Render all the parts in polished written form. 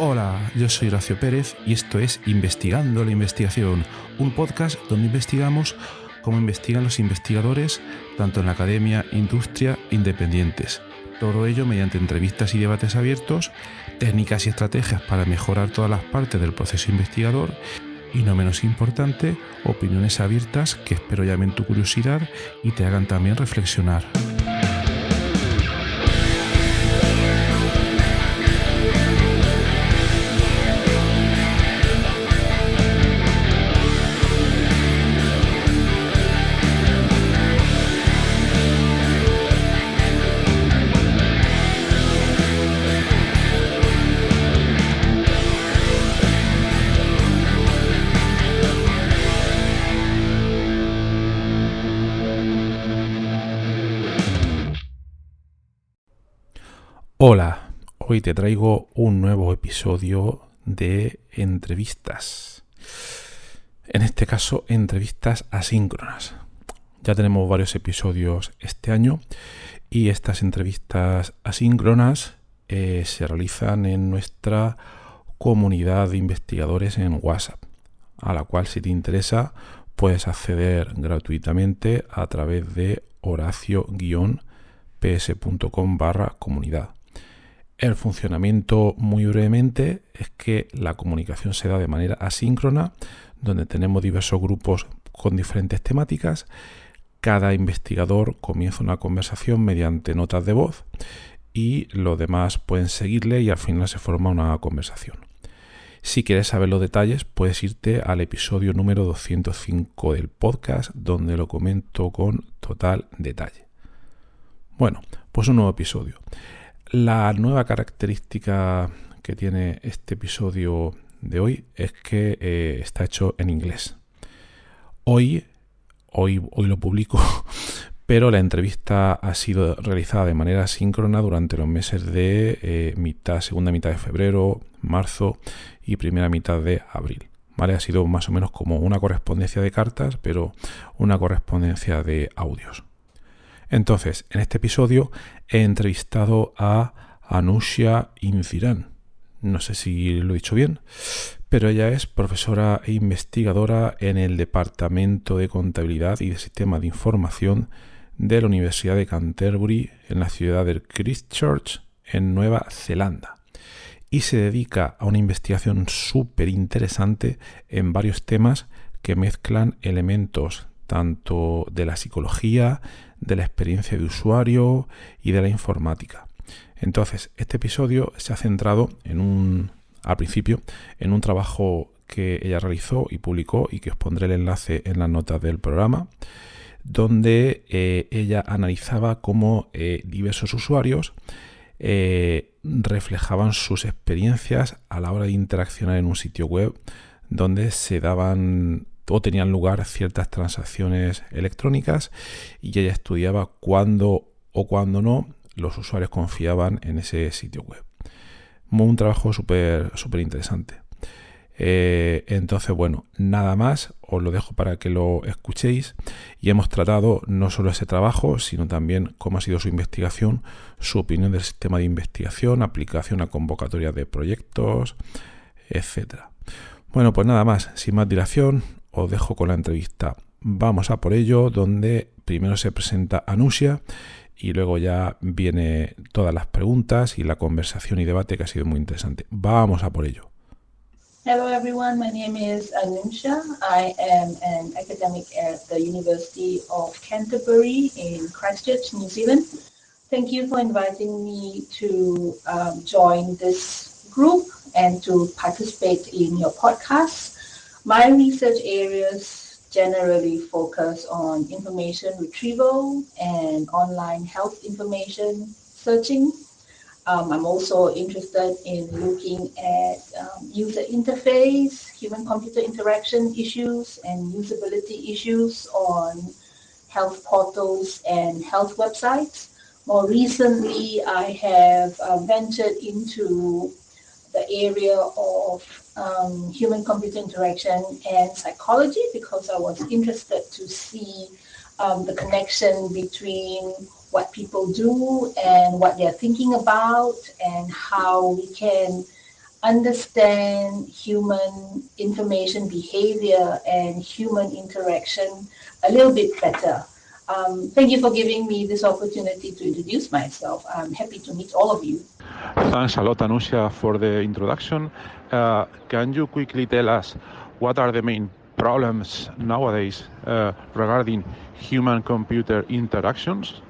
Hola, yo soy Horacio Pérez y esto es Investigando la Investigación, un podcast donde investigamos cómo investigan los investigadores, tanto en la academia, industria, independientes. Todo ello mediante entrevistas y debates abiertos, técnicas y estrategias para mejorar todas las partes del proceso investigador y, no menos importante, opiniones abiertas que espero llamen tu curiosidad y te hagan también reflexionar. Hola, hoy te traigo un nuevo episodio de entrevistas. En este caso, entrevistas asíncronas. Ya tenemos varios episodios este año y estas entrevistas asíncronas se realizan en nuestra comunidad de investigadores en WhatsApp, a la cual, si te interesa, puedes acceder gratuitamente a través de horacio-ps.com/comunidad. El funcionamiento, muy brevemente, es que la comunicación se da de manera asíncrona, donde tenemos diversos grupos con diferentes temáticas. Cada investigador comienza una conversación mediante notas de voz y los demás pueden seguirle y al final se forma una conversación. Si quieres saber los detalles, puedes irte al episodio número 205 del podcast, donde lo comento con total detalle. Bueno, pues un nuevo episodio. La nueva característica que tiene este episodio de hoy es que está hecho en inglés. Hoy lo publico, pero la entrevista ha sido realizada de manera síncrona durante los meses de segunda mitad de febrero, marzo y primera mitad de abril. ¿Vale? Ha sido más o menos como una correspondencia de cartas, pero una correspondencia de audios. Entonces, en este episodio he entrevistado a Anushia. No sé si lo he dicho bien, pero ella es profesora e investigadora en el Departamento de Contabilidad y de Sistema de Información de la Universidad de Canterbury en la ciudad de Christchurch, en Nueva Zelanda. Y se dedica a una investigación súper interesante en varios temas que mezclan elementos tanto de la psicología, de la experiencia de usuario y de la informática. Entonces, este episodio se ha centrado al principio en un trabajo que ella realizó y publicó y que os pondré el enlace en las notas del programa, donde ella analizaba cómo diversos usuarios reflejaban sus experiencias a la hora de interaccionar en un sitio web donde se daban o tenían lugar ciertas transacciones electrónicas, y ella estudiaba cuándo o cuándo no los usuarios confiaban en ese sitio web. Un trabajo súper interesante. Entonces, bueno, nada más, os lo dejo para que lo escuchéis, y hemos tratado no solo ese trabajo, sino también cómo ha sido su investigación, su opinión del sistema de investigación, aplicación a convocatorias de proyectos, etcétera. Bueno, pues nada más, sin más dilación, os dejo con la entrevista. Vamos a por ello, donde primero se presenta Anushia y luego ya viene todas las preguntas y la conversación y debate, que ha sido muy interesante. Vamos a por ello. Hello everyone, my name is Anushia. I am an academic at the University of Canterbury in Christchurch, New Zealand. Thank you for inviting me to join this group and to participate in your podcast. My research areas generally focus on information retrieval and online health information searching. I'm also interested in looking at user interface, human-computer interaction issues, and usability issues on health portals and health websites. More recently, I have ventured into the area of human-computer interaction and psychology, because I was interested to see the connection between what people do and what they're thinking about, and how we can understand human information behavior and human interaction a little bit better. Thank you for giving me this opportunity to introduce myself. I'm happy to meet all of you. Thanks a lot, Anushia, for the introduction. Can you quickly tell us what are the main problems nowadays regarding human-computer interactions?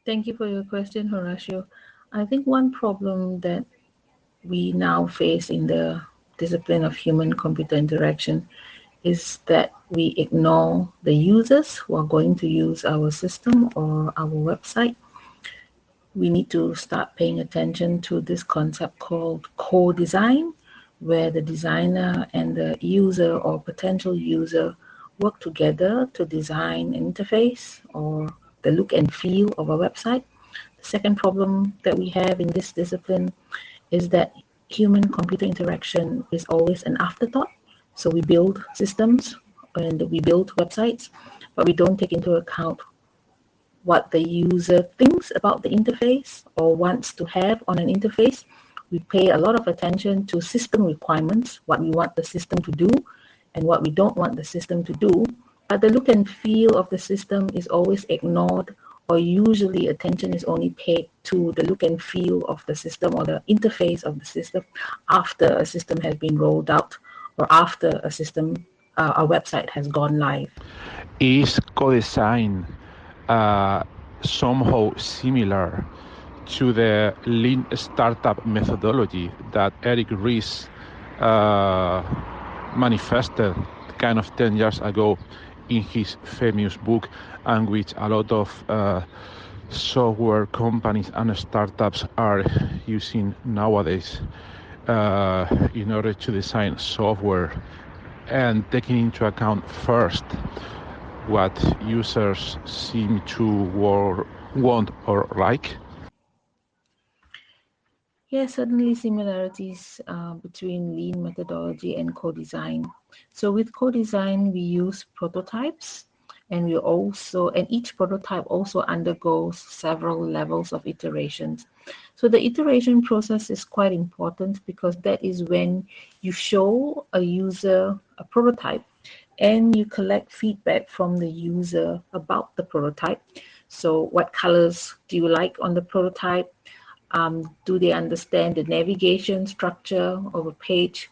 Thank you for your question, Horatio. I think one problem that we now face in the discipline of human computer interaction is that we ignore the users who are going to use our system or our website. We need to start paying attention to this concept called co-design, where the designer and the user or potential user work together to design an interface or the look and feel of a website. The second problem that we have in this discipline is that human computer interaction is always an afterthought. So we build systems and we build websites, but we don't take into account what the user thinks about the interface or wants to have on an interface. We pay a lot of attention to system requirements, what we want the system to do and what we don't want the system to do. But the look and feel of the system is always ignored, or usually attention is only paid to the look and feel of the system or the interface of the system after a system has been rolled out or after a website has gone live. Is co-design somehow similar to the lean startup methodology that Eric Ries manifested kind of 10 years ago in his famous book, and which a lot of software companies and startups are using nowadays in order to design software and taking into account first what users seem to want or like? Yes, certainly similarities between lean methodology and co-design. So with co-design, we use prototypes, and each prototype also undergoes several levels of iterations. So the iteration process is quite important because that is when you show a user a prototype and you collect feedback from the user about the prototype. So what colors do you like on the prototype? Do they understand the navigation structure of a page?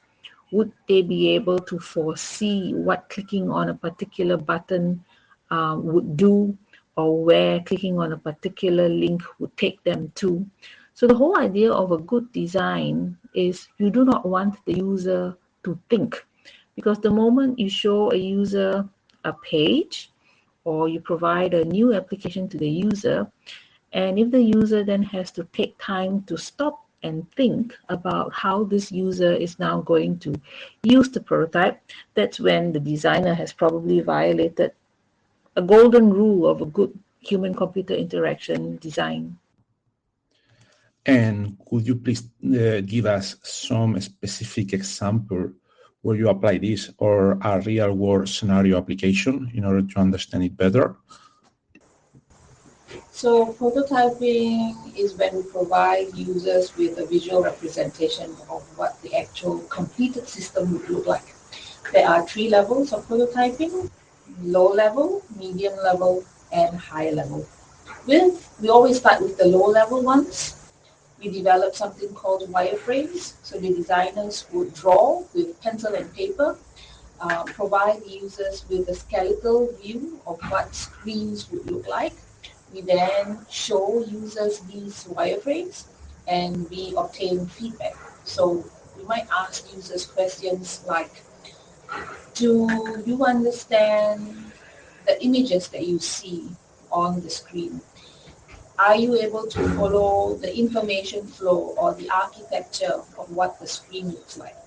Would they be able to foresee what clicking on a particular button would do, or where clicking on a particular link would take them to? So the whole idea of a good design is you do not want the user to think, because the moment you show a user a page or you provide a new application to the user, and if the user then has to take time to stop and think about how this user is now going to use the prototype, that's when the designer has probably violated a golden rule of a good human-computer interaction design. And could you please give us some specific example where you apply this or a real world scenario application in order to understand it better? So prototyping is when we provide users with a visual representation of what the actual completed system would look like. There are three levels of prototyping: low level, medium level, and high level. We always start with the low level ones. We develop something called wireframes. So the designers would draw with pencil and paper, provide users with a skeletal view of what screens would look like. We then show users these wireframes and we obtain feedback. So we might ask users questions like, do you understand the images that you see on the screen? Are you able to follow the information flow or the architecture of what the screen looks like?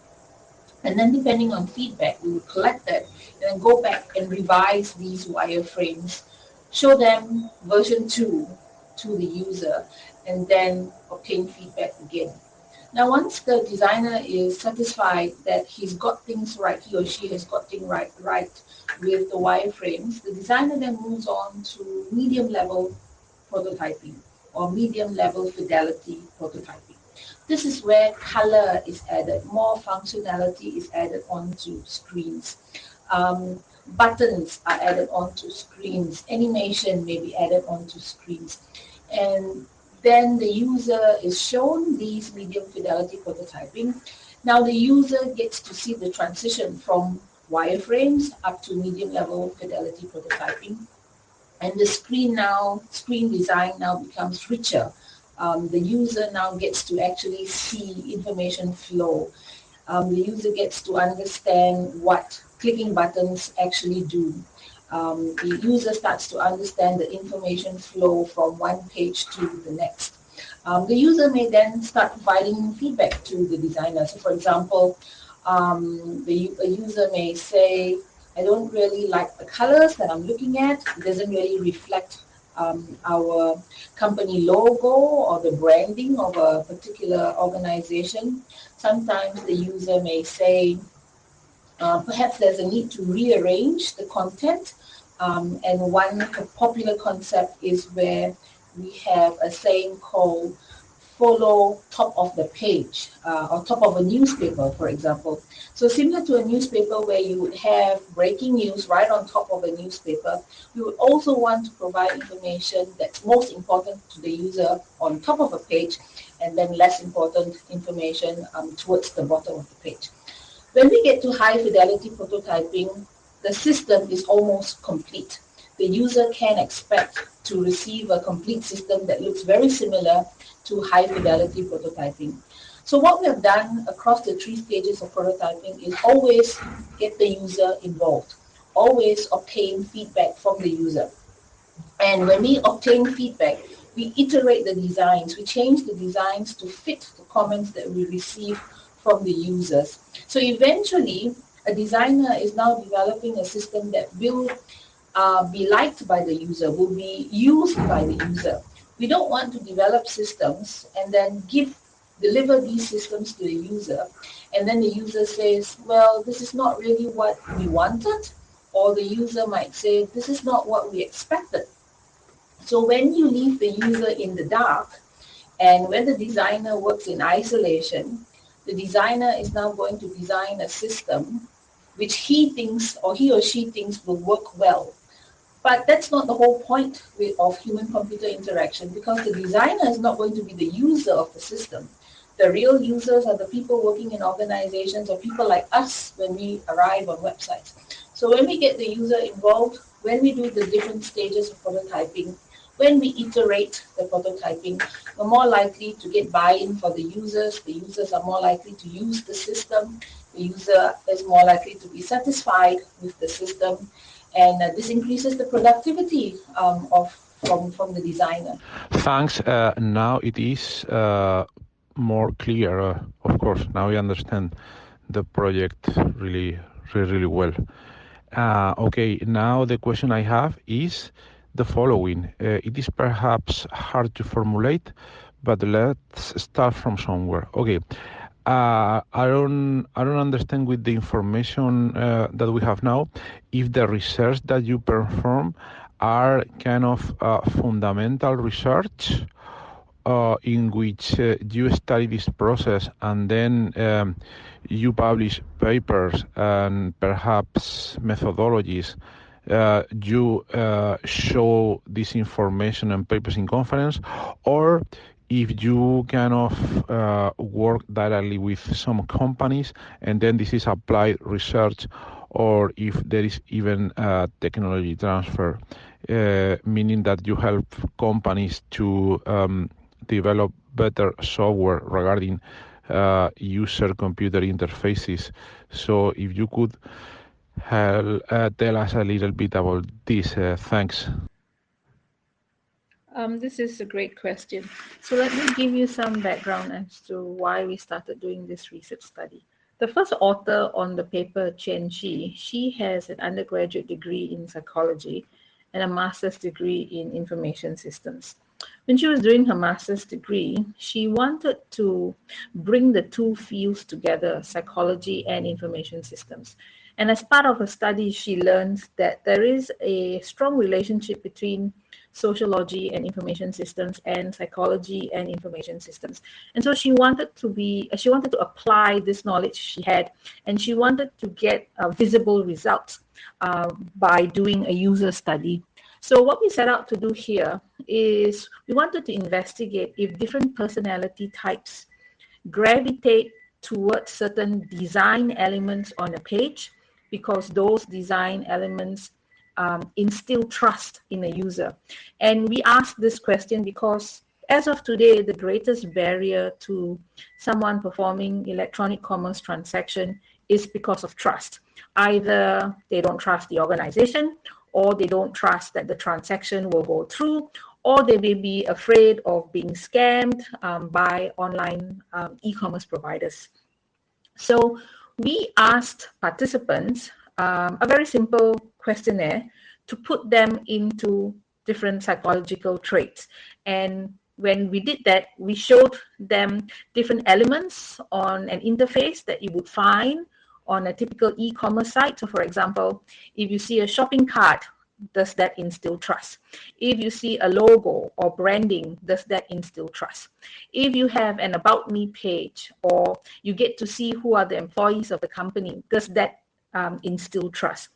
And then depending on feedback, we will collect that and then go back and revise these wireframes, show them version 2 to the user, and then obtain feedback again. Now, once the designer is satisfied that he's got things right, he or she has got things right with the wireframes, the designer then moves on to medium level prototyping or medium level fidelity prototyping. This is where color is added, more functionality is added onto screens. Buttons are added onto screens, animation may be added onto screens. And then the user is shown these medium fidelity prototyping. Now the user gets to see the transition from wireframes up to medium level fidelity prototyping. And the screen design now becomes richer. The user now gets to actually see information flow. The user gets to understand what clicking buttons actually do. The user starts to understand the information flow from one page to the next. The user may then start providing feedback to the designer. So for example, a user may say, I don't really like the colors that I'm looking at. It doesn't really reflect our company logo or the branding of a particular organization. Sometimes the user may say, perhaps there's a need to rearrange the content. And one popular concept is where we have a saying called follow top of the page or top of a newspaper, for example. So similar to a newspaper where you would have breaking news right on top of a newspaper, we would also want to provide information that's most important to the user on top of a page and then less important information towards the bottom of the page. When we get to high fidelity prototyping, the system is almost complete. The user can expect to receive a complete system that looks very similar to high fidelity prototyping. So what we have done across the 3 stages of prototyping is always get the user involved, always obtain feedback from the user. And when we obtain feedback, we iterate the designs, we change the designs to fit the comments that we receive from the users. So eventually, a designer is now developing a system that will be liked by the user, will be used by the user. We don't want to develop systems and then deliver these systems to the user, and then the user says, well, this is not really what we wanted, or the user might say, this is not what we expected. So when you leave the user in the dark, and when the designer works in isolation, the designer is now going to design a system which he thinks or he or she thinks will work well. But that's not the whole point of human-computer interaction, because the designer is not going to be the user of the system. The real users are the people working in organizations or people like us when we arrive on websites. So when we get the user involved, when we do the different stages of prototyping, when we iterate the prototyping, we're more likely to get buy-in for the users. The users are more likely to use the system. The user is more likely to be satisfied with the system. And this increases the productivity from the designer. Thanks. Now it is more clear. Of course, now we understand the project really well. Okay, now the question I have is the following. It is perhaps hard to formulate, but let's start from somewhere. Okay. I don't understand with the information that we have now if the research that you perform are kind of fundamental research in which you study this process and then you publish papers and perhaps methodologies. You show this information and papers in conference, or if you kind of work directly with some companies and then this is applied research, or if there is even technology transfer, meaning that you help companies to develop better software regarding user-computer interfaces. So if you could tell us a little bit about this. Thanks. This is a great question. So let me give you some background as to why we started doing this research study. The first author on the paper, Chen Shi, she has an undergraduate degree in psychology and a master's degree in information systems. When she was doing her master's degree, she wanted to bring the two fields together, psychology and information systems. And as part of her study, she learned that there is a strong relationship between sociology and information systems, and psychology and information systems. And so she wanted to apply this knowledge she had, and she wanted to get visible results by doing a user study. So what we set out to do here is we wanted to investigate if different personality types gravitate towards certain design elements on a page, because those design elements instill trust in a user. And we asked this question because as of today, the greatest barrier to someone performing electronic commerce transaction is because of trust. Either they don't trust the organization, or they don't trust that the transaction will go through, or they may be afraid of being scammed by online e-commerce providers. So we asked participants a very simple questionnaire to put them into different psychological traits. And when we did that, we showed them different elements on an interface that you would find on a typical e-commerce site. So for example, if you see a shopping cart, does that instill trust? If you see a logo or branding, does that instill trust? If you have an about me page, or you get to see who are the employees of the company, does that instill trust?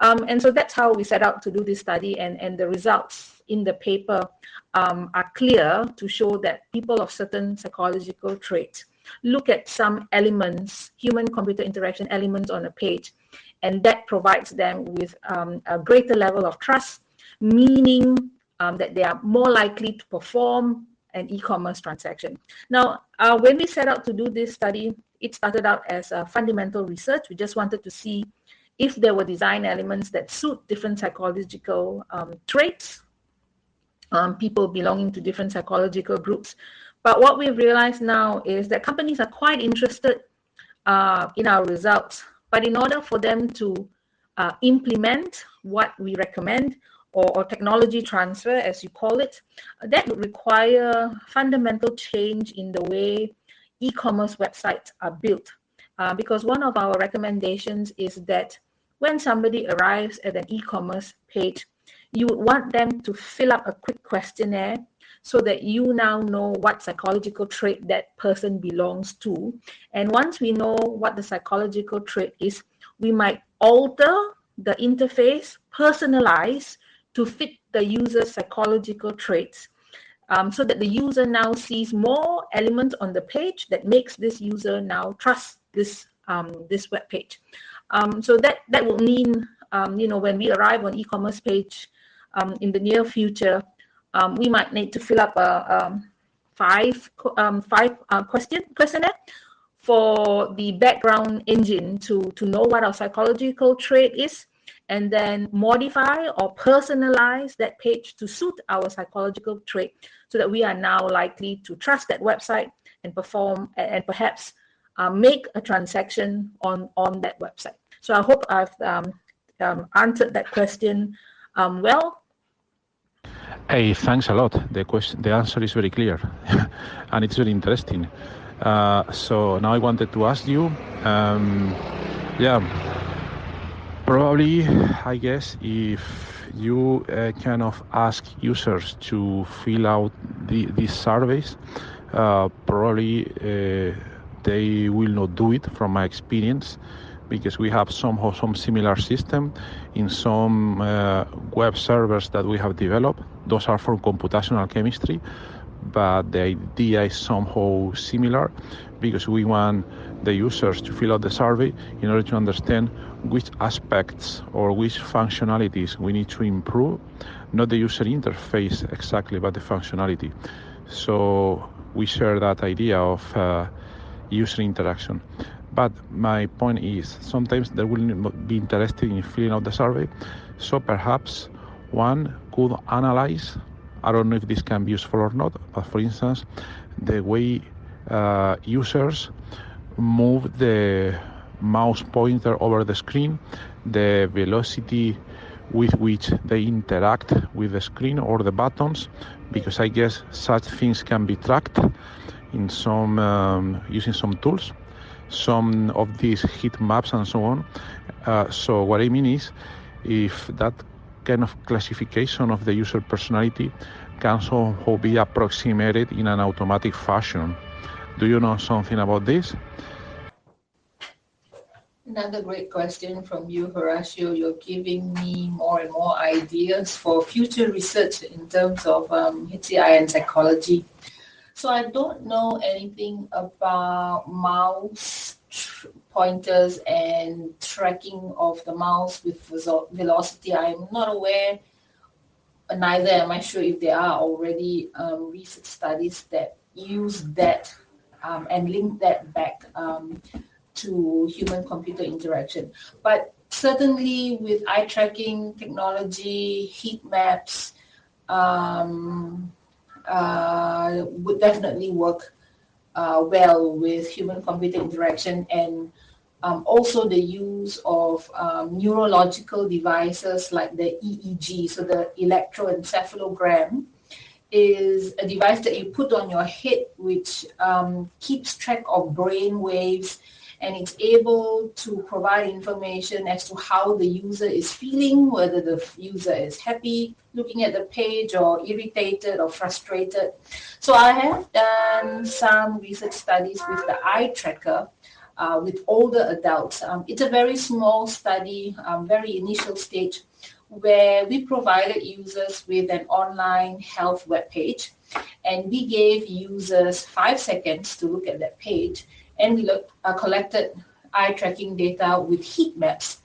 And so that's how we set out to do this study, and the results in the paper are clear to show that people of certain psychological traits look at some elements, human-computer interaction elements on a page, and that provides them with a greater level of trust, meaning that they are more likely to perform an e-commerce transaction. Now, when we set out to do this study, it started out as a fundamental research. We just wanted to see if there were design elements that suit different psychological traits, people belonging to different psychological groups. But what we've realized now is that companies are quite interested in our results. But in order for them to implement what we recommend, or technology transfer, as you call it, that would require fundamental change in the way e-commerce websites are built. Because one of our recommendations is that when somebody arrives at an e-commerce page, you would want them to fill up a quick questionnaire so that you now know what psychological trait that person belongs to. And once we know what the psychological trait is, we might alter the interface, personalize to fit the user's psychological traits, so that the user now sees more elements on the page that makes this user now trust this web page. So that will mean, when we arrive on e-commerce page in the near future, we might need to fill up a five questionnaire for the background engine to know what our psychological trait is, and then modify or personalize that page to suit our psychological trait, so that we are now likely to trust that website and perform and perhaps make a transaction on that website. So I hope I've answered that question well. Hey, thanks a lot. The answer is very clear and it's very interesting. So now I wanted to ask you, probably, I guess, if you kind of ask users to fill out these surveys, probably they will not do it, from my experience, because we have some similar system in some web servers that we have developed. Those are for computational chemistry, but the idea is somehow similar, because we want the users to fill out the survey in order to understand which aspects or which functionalities we need to improve, not the user interface exactly, but the functionality. So we share that idea of user interaction. But my point is, sometimes they will be interested in filling out the survey, so perhaps one could analyze, I don't know if this can be useful or not, but for instance, the way users move the mouse pointer over the screen, the velocity with which they interact with the screen or the buttons, because I guess such things can be tracked in some using some tools, some of these heat maps and so on. So what I mean is, if that kind of classification of the user personality can somehow be approximated in an automatic fashion. Do you know something about this? Another great question from you, Horacio. You're giving me more and more ideas for future research in terms of HCI and psychology. So I don't know anything about mouse pointers and tracking of the mouse with velocity. I'm not aware, neither am I sure if there are already research studies that use that and link that back to human-computer interaction. But certainly with eye tracking technology, heat maps would definitely work well with human-computer interaction, and also the use of neurological devices like the EEG, so the electroencephalogram, is a device that you put on your head which keeps track of brain waves, and it's able to provide information as to how the user is feeling, whether the user is happy looking at the page or irritated or frustrated. So I have done some research studies with the eye tracker with older adults. It's a very small study, very initial stage, where we provided users with an online health webpage, and we gave users 5 seconds to look at that page, and we collected eye tracking data with heat maps.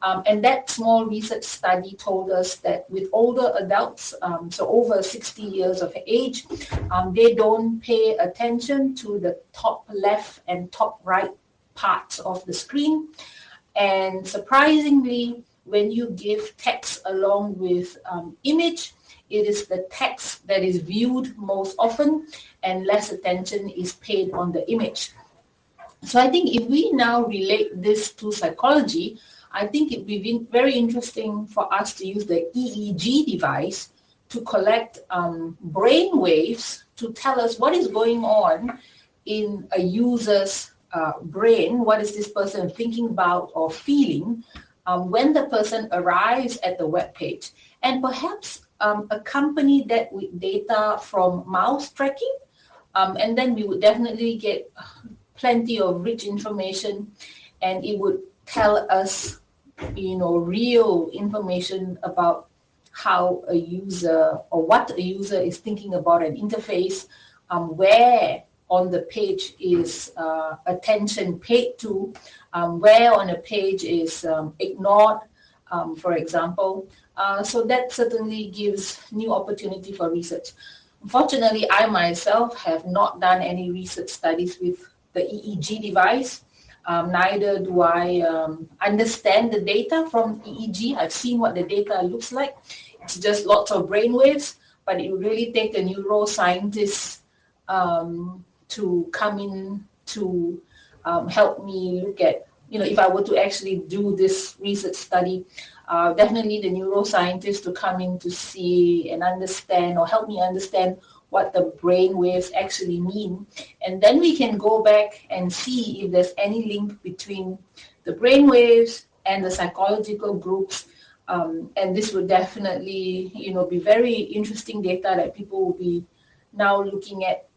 And that small research study told us that with older adults, so over 60 years of age, they don't pay attention to the top left and top right parts of the screen. And surprisingly, when you give text along with image, it is the text that is viewed most often and less attention is paid on the image. So I think if we now relate this to psychology, I think it would be very interesting for us to use the EEG device to collect brain waves to tell us what is going on in a user's brain, what is this person thinking about or feeling when the person arrives at the web page, and perhaps accompany that with data from mouse tracking, and then we would definitely get plenty of rich information, and it would tell us, real information about how a user or what a user is thinking about an interface, where on the page is attention paid to, where on a page is ignored, for example. So that certainly gives new opportunity for research. Unfortunately, I myself have not done any research studies with the EEG device. Neither do I understand the data from EEG. I've seen what the data looks like. It's just lots of brain waves, but it would really take a neuroscientist to come in to help me look at, if I were to actually do this research study, definitely the neuroscientist to come in to see and understand, or help me understand what the brain waves actually mean. And then we can go back and see if there's any link between the brain waves and the psychological groups. And this would definitely, be very interesting data that people will be now looking at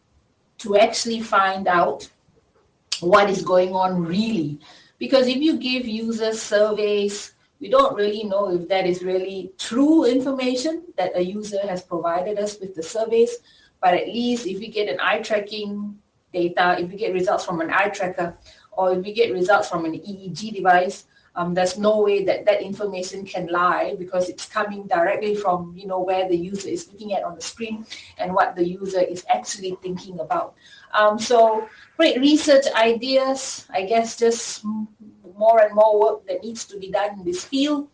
to actually find out what is going on really. Because if you give users surveys, we don't really know if that is really true information that a user has provided us with the surveys. But at least if we get an eye tracking data, if we get results from an eye tracker, or if we get results from an EEG device, there's no way that that information can lie, because it's coming directly from, where the user is looking at on the screen and what the user is actually thinking about. So great research ideas, I guess just more and more work that needs to be done in this field,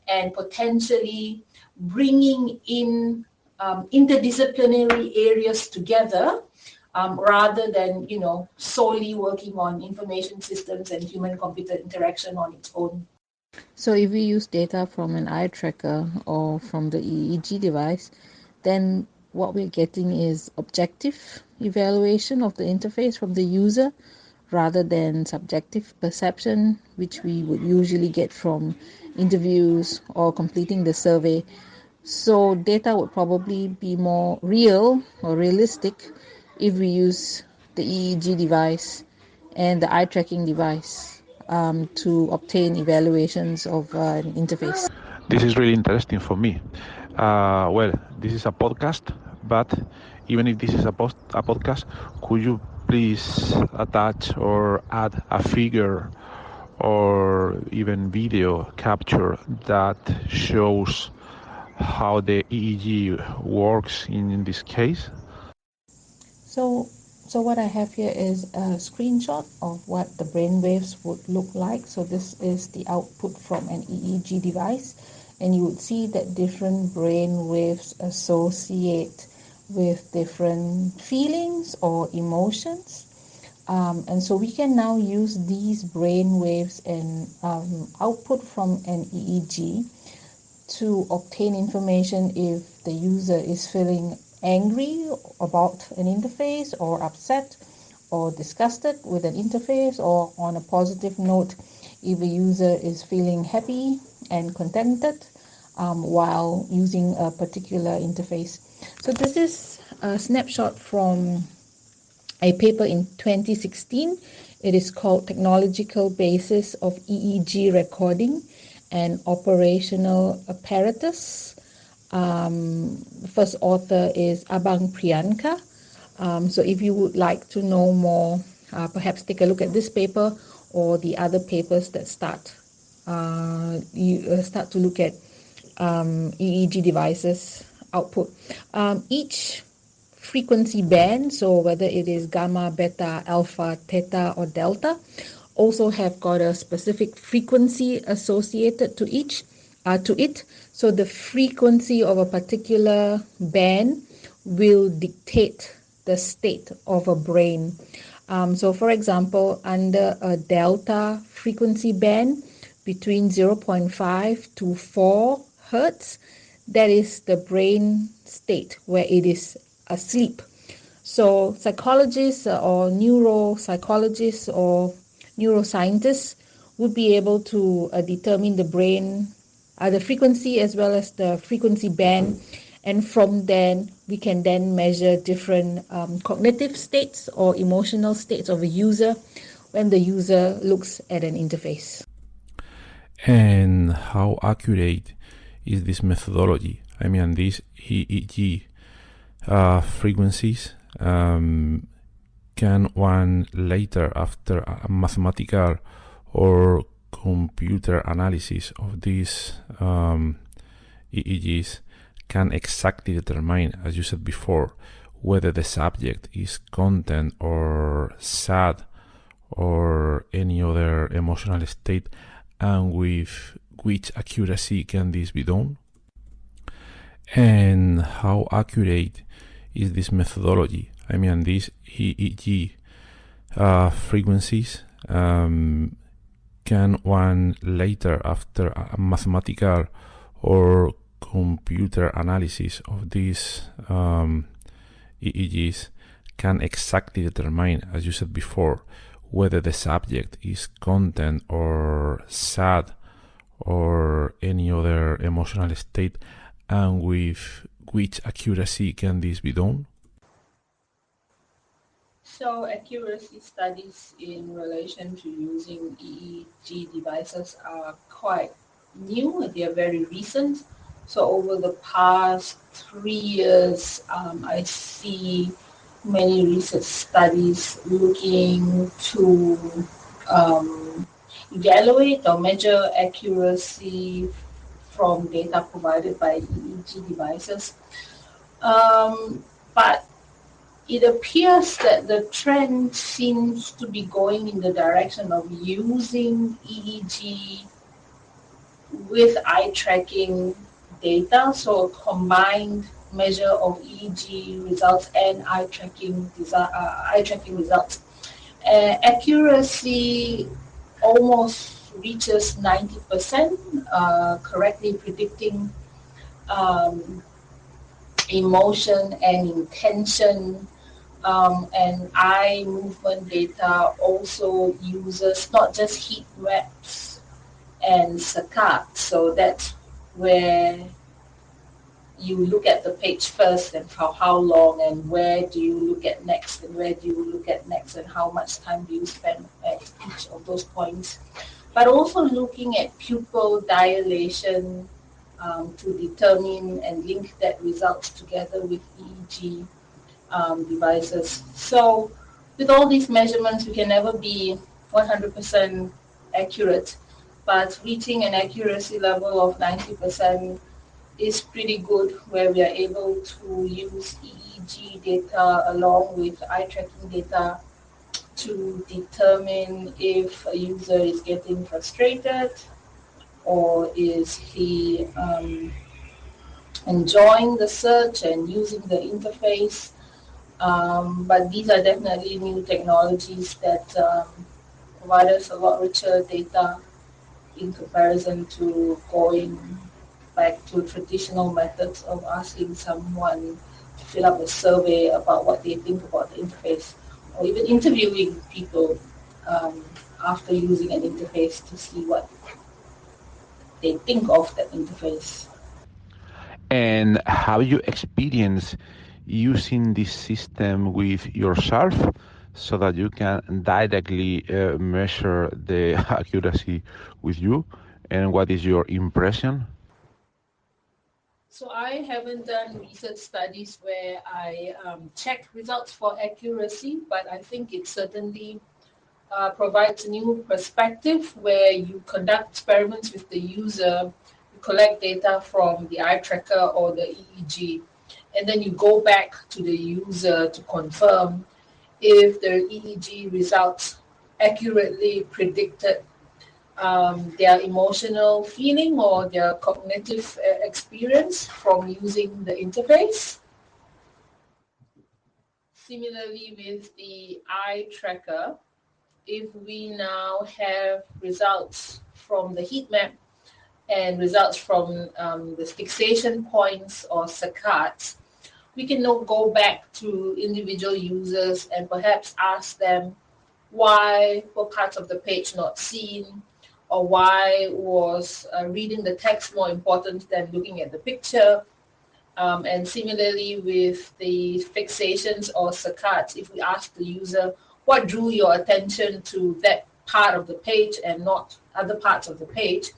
and potentially bringing in interdisciplinary areas together, rather than, solely working on information systems and human-computer interaction on its own. So if we use data from an eye tracker or from the EEG device, then what we're getting is objective evaluation of the interface from the user, rather than subjective perception, which we would usually get from interviews or completing the survey. So data would probably be more real or realistic if we use the EEG device and the eye tracking device to obtain evaluations of an interface. This is really interesting for me. Well, this is a podcast, but even if this is a podcast, could you please attach or add a figure or even video capture that shows how the EEG works in this case? So, so what I have here is a screenshot of what the brain waves would look like. So this is the output from an EEG device, and you would see that different brain waves associate with different feelings or emotions. And so we can now use these brain waves and output from an EEG to obtain information if the user is feeling angry about an interface or upset or disgusted with an interface, or on a positive note, if a user is feeling happy and contented while using a particular interface. So this is a snapshot from a paper in 2016. It is called Technological Basis of EEG Recording and Operational Apparatus. The first author is Abang Priyanka. So if you would like to know more, perhaps take a look at this paper or the other papers that start to look at EEG devices output. Each frequency band, so whether it is gamma, beta, alpha, theta, or delta, also have got a specific frequency associated to it. So the frequency of a particular band will dictate the state of a brain. So for example, under a delta frequency band between 0.5 to 4 hertz, that is the brain state where it is asleep. So psychologists or neuropsychologists or neuroscientists would be able to determine the brain, the frequency as well as the frequency band, and from then we can then measure different cognitive states or emotional states of a user when the user looks at an interface. And how accurate is this methodology? I mean, these EEG frequencies, can one later, after a mathematical or computer analysis of these EEGs, can exactly determine, as you said before, whether the subject is content or sad or any other emotional state, and with which accuracy can this be done? And how accurate is this methodology? I mean, these EEG frequencies, can one later, after a mathematical or computer analysis of these EEGs, can exactly determine, as you said before, whether the subject is content or sad or any other emotional state, and with which accuracy can this be done? So accuracy studies in relation to using EEG devices are quite new. They are very recent. So over the past 3 years, I see many research studies looking to evaluate or measure accuracy from data provided by EEG devices. But it appears that the trend seems to be going in the direction of using EEG with eye tracking data, so a combined measure of EEG results and eye tracking results. Accuracy almost reaches 90%, correctly predicting emotion and intention And eye movement data also uses not just heat maps and saccades. So that's where you look at the page first and for how long, and where do you look at next, and where do you look at next, and how much time do you spend at each of those points. But also looking at pupil dilation to determine and link that results together with EEG devices. So with all these measurements, we can never be 100% accurate, but reaching an accuracy level of 90% is pretty good, where we are able to use EEG data along with eye tracking data to determine if a user is getting frustrated or is he enjoying the search and using the interface. But these are definitely new technologies that provide us a lot richer data in comparison to going back to traditional methods of asking someone to fill up a survey about what they think about the interface, or even interviewing people um, after using an interface to see what they think of that interface. And have you experienced using this system with yourself so that you can directly measure the accuracy with you? And what is your impression? So I haven't done research studies where I check results for accuracy, but I think it certainly provides a new perspective where you conduct experiments with the user, you collect data from the eye tracker or the EEG, and then you go back to the user to confirm if the EEG results accurately predicted their emotional feeling or their cognitive experience from using the interface. Similarly, with the eye tracker, if we now have results from the heat map and results from the fixation points or saccades, we can now go back to individual users and perhaps ask them why were parts of the page not seen, or why was reading the text more important than looking at the picture. And similarly with the fixations or saccades, if we ask the user what drew your attention to that part of the page and not other parts of the page,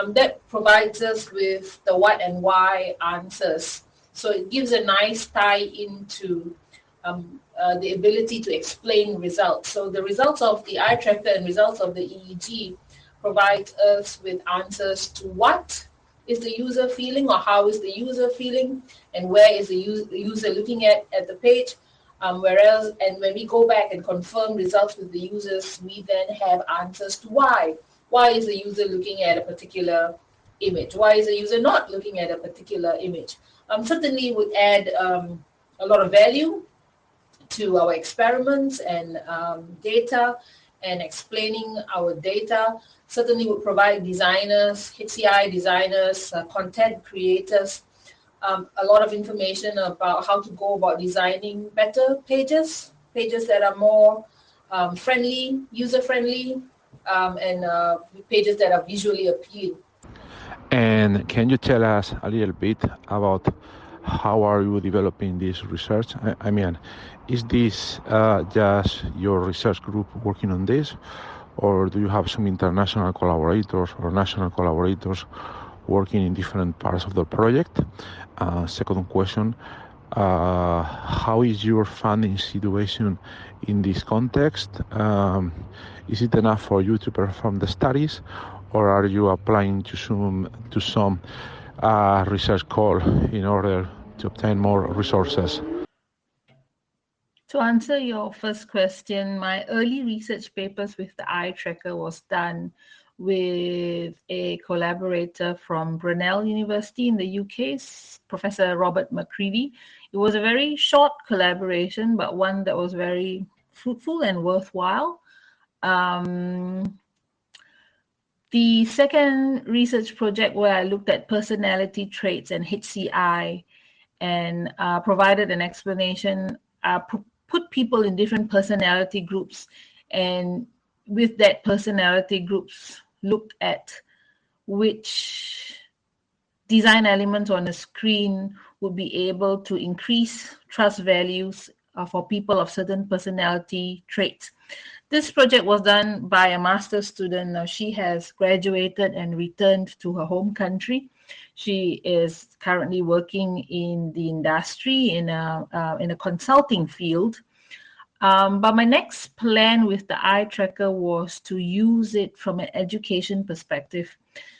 that provides us with the what and why answers. So it gives a nice tie into the ability to explain results. So the results of the eye tracker and results of the EEG provide us with answers to what is the user feeling, or how is the user feeling, and where is the user looking at the page. Whereas, and when we go back and confirm results with the users, we then have answers to why. Why is the user looking at a particular image? Why is the user not looking at a particular image? Certainly would add a lot of value to our experiments and data, and explaining our data. Certainly would provide designers, HCI designers, content creators, a lot of information about how to go about designing better pages that are more friendly, user-friendly, and pages that are visually appealing. And can you tell us a little bit about how are you developing this research? I mean, is this just your research group working on this, or do you have some international collaborators or national collaborators working in different parts of the project? Second question, how is your funding situation in this context? Is it enough for you to perform the studies, or are you applying to some research call in order to obtain more resources? To answer your first question, my early research papers with the eye tracker was done with a collaborator from Brunel University in the UK, Professor Robert McCready. It was a very short collaboration, but one that was very fruitful and worthwhile. The second research project, where I looked at personality traits and HCI and provided an explanation, put people in different personality groups, and with that personality groups looked at which design elements on a screen would be able to increase trust values for people of certain personality traits. This project was done by a master's student. Now she has graduated and returned to her home country. She is currently working in the industry in a consulting field. But my next plan with the eye tracker was to use it from an education perspective.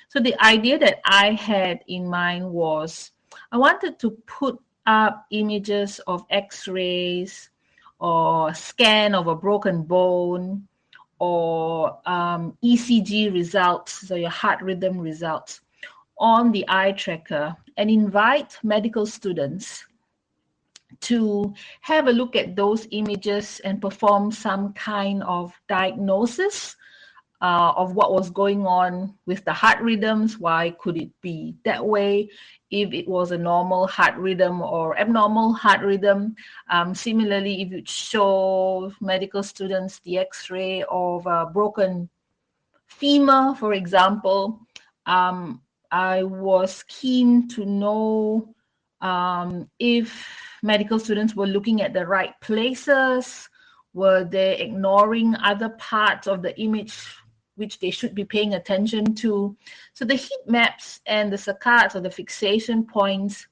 So the idea that I had in mind was I wanted to put up images of x-rays or scan of a broken bone or ECG results, so your heart rhythm results, on the eye tracker and invite medical students to have a look at those images and perform some kind of diagnosis of what was going on with the heart rhythms. Why could it be that way? If it was a normal heart rhythm or abnormal heart rhythm. Similarly, if you show medical students the x-ray of a broken femur, for example, I was keen to know if medical students were looking at the right places, were they ignoring other parts of the image which they should be paying attention to. So the heat maps and the saccades or the fixation points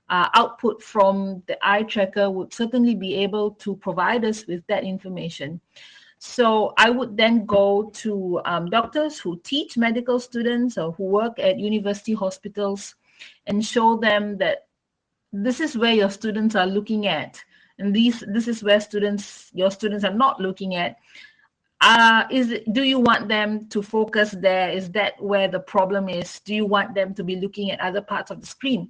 output from the eye tracker would certainly be able to provide us with that information. So I would then go to doctors who teach medical students or who work at university hospitals and show them that this is where your students are looking at, and this is where your students are not looking at. Do you want them to focus there? Is that where the problem is? Do you want them to be looking at other parts of the screen?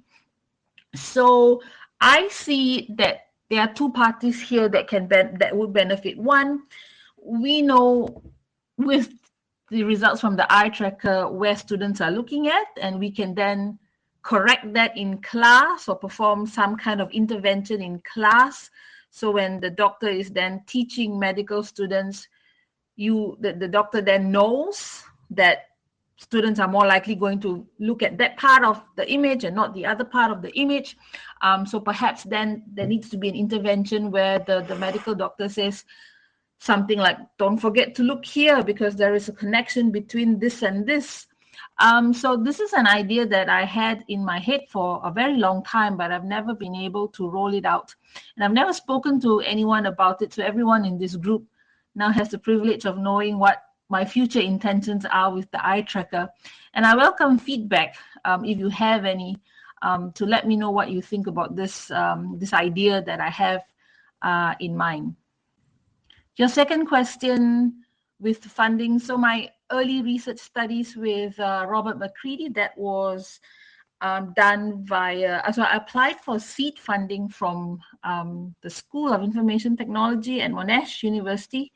So I see that there are two parties here that would benefit. One, we know with the results from the eye tracker where students are looking at, and we can then correct that in class or perform some kind of intervention in class. So when the doctor is then teaching medical students, the doctor then knows that students are more likely going to look at that part of the image and not the other part of the image. So perhaps then there needs to be an intervention where the medical doctor says something like, don't forget to look here because there is a connection between this and this. So this is an idea that I had in my head for a very long time, but I've never been able to roll it out. And I've never spoken to anyone about it. So everyone in this group now has the privilege of knowing what my future intentions are with the eye tracker. And I welcome feedback if you have any, to let me know what you think about this idea that I have in mind. Your second question with funding. So my early research studies with Robert McCready, that was done via, so I applied for seed funding from the School of Information Technology at Monash University.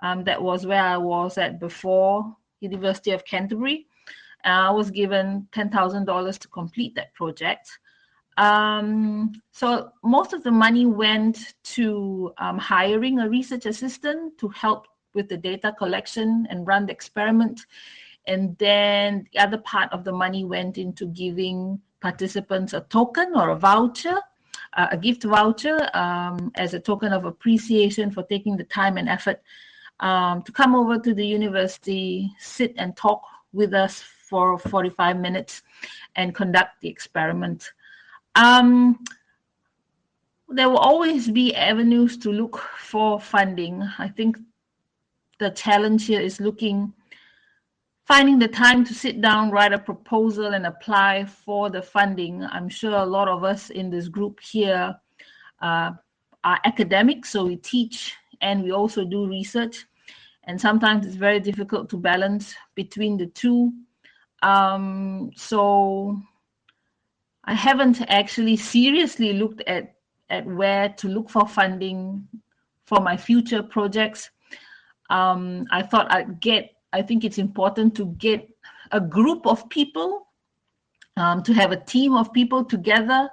That was where I was at before, University of Canterbury. I was given $10,000 to complete that project. So most of the money went to hiring a research assistant to help with the data collection and run the experiment. And then the other part of the money went into giving participants a token or a voucher, a gift voucher, as a token of appreciation for taking the time and effort to come over to the university, sit and talk with us for 45 minutes and conduct the experiment. There will always be avenues to look for funding. I think the challenge here is finding the time to sit down, write a proposal and apply for the funding. I'm sure a lot of us in this group here are academics, so we teach and we also do research. And sometimes it's very difficult to balance between the two. So I haven't actually seriously looked at where to look for funding for my future projects. I thought I think it's important to get a group of people, to have a team of people together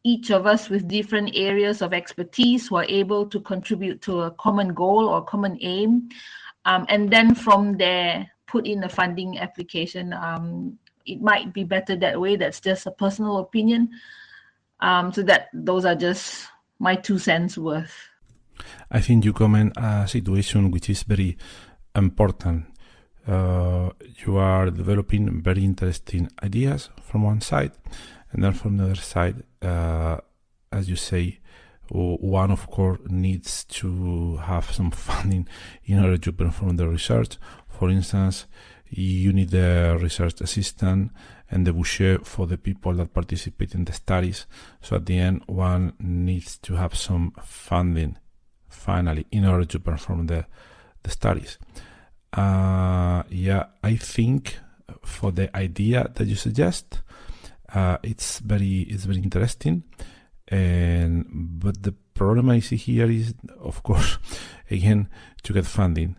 each of us with different areas of expertise who are able to contribute to a common goal or common aim. And then from there, put in a funding application. It might be better that way. That's just a personal opinion. So that those are just my 2 cents worth. I think you comment a situation which is very important. You are developing very interesting ideas from one side, and then from the other side, as you say, one of course needs to have some funding in order to perform the research. For instance, you need a research assistant and the budget for the people that participate in the studies. So at the end, one needs to have some funding finally in order to perform the studies. I think for the idea that you suggest, it's very interesting. But the problem I see here is, of course, again, to get funding,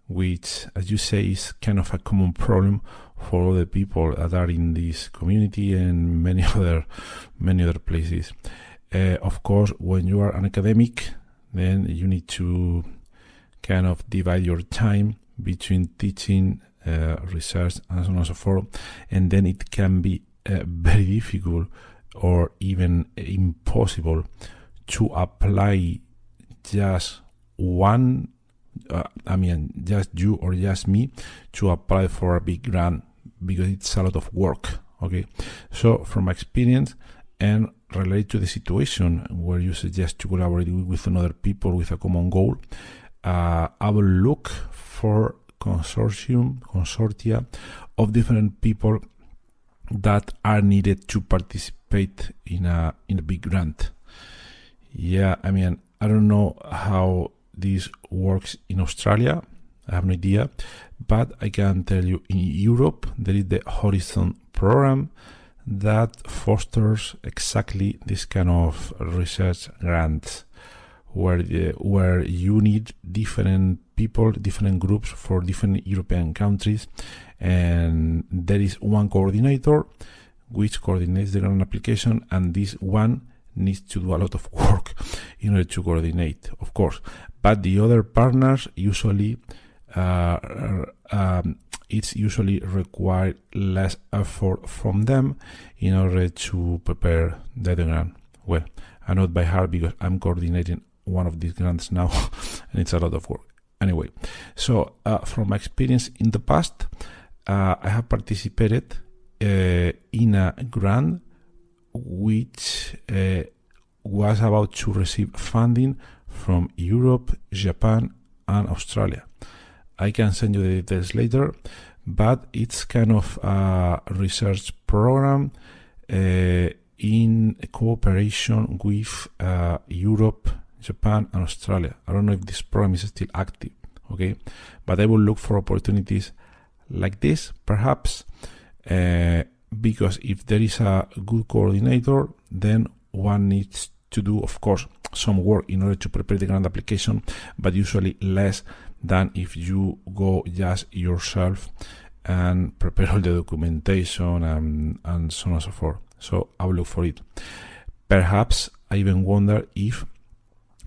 which, as you say, is kind of a common problem for all the people that are in this community and many other places. Of course, when you are an academic, then you need to kind of divide your time between teaching, research, and so on and so forth, and then it can be very difficult or even impossible to apply just one, just you or just me, to apply for a big grant, because it's a lot of work. Okay, so from my experience and related to the situation where you suggest to collaborate with another people with a common goal, I will look for consortia of different people that are needed to participate in a big grant. I don't know how this works in Australia. I have no idea, but I can tell you in Europe there is the Horizon program that fosters exactly this kind of research grants, where you need different people, different groups for different European countries, and there is one coordinator which coordinates the grant application, and this one needs to do a lot of work in order to coordinate, of course. But the other partners usually it's usually required less effort from them in order to prepare the grant. Well, I know it by heart because I'm coordinating one of these grants now, and it's a lot of work. Anyway, so from my experience in the past, I have participated in a grant which was about to receive funding from Europe, Japan, and Australia. I can send you the details later, but it's kind of a research program in cooperation with Europe, Japan, and Australia. I don't know if this program is still active, okay? But I will look for opportunities like this, perhaps, because if there is a good coordinator, then one needs to do, of course, some work in order to prepare the grant application, but usually less than if you go just yourself and prepare all the documentation and so on and so forth. So I will look for it. Perhaps I even wonder if,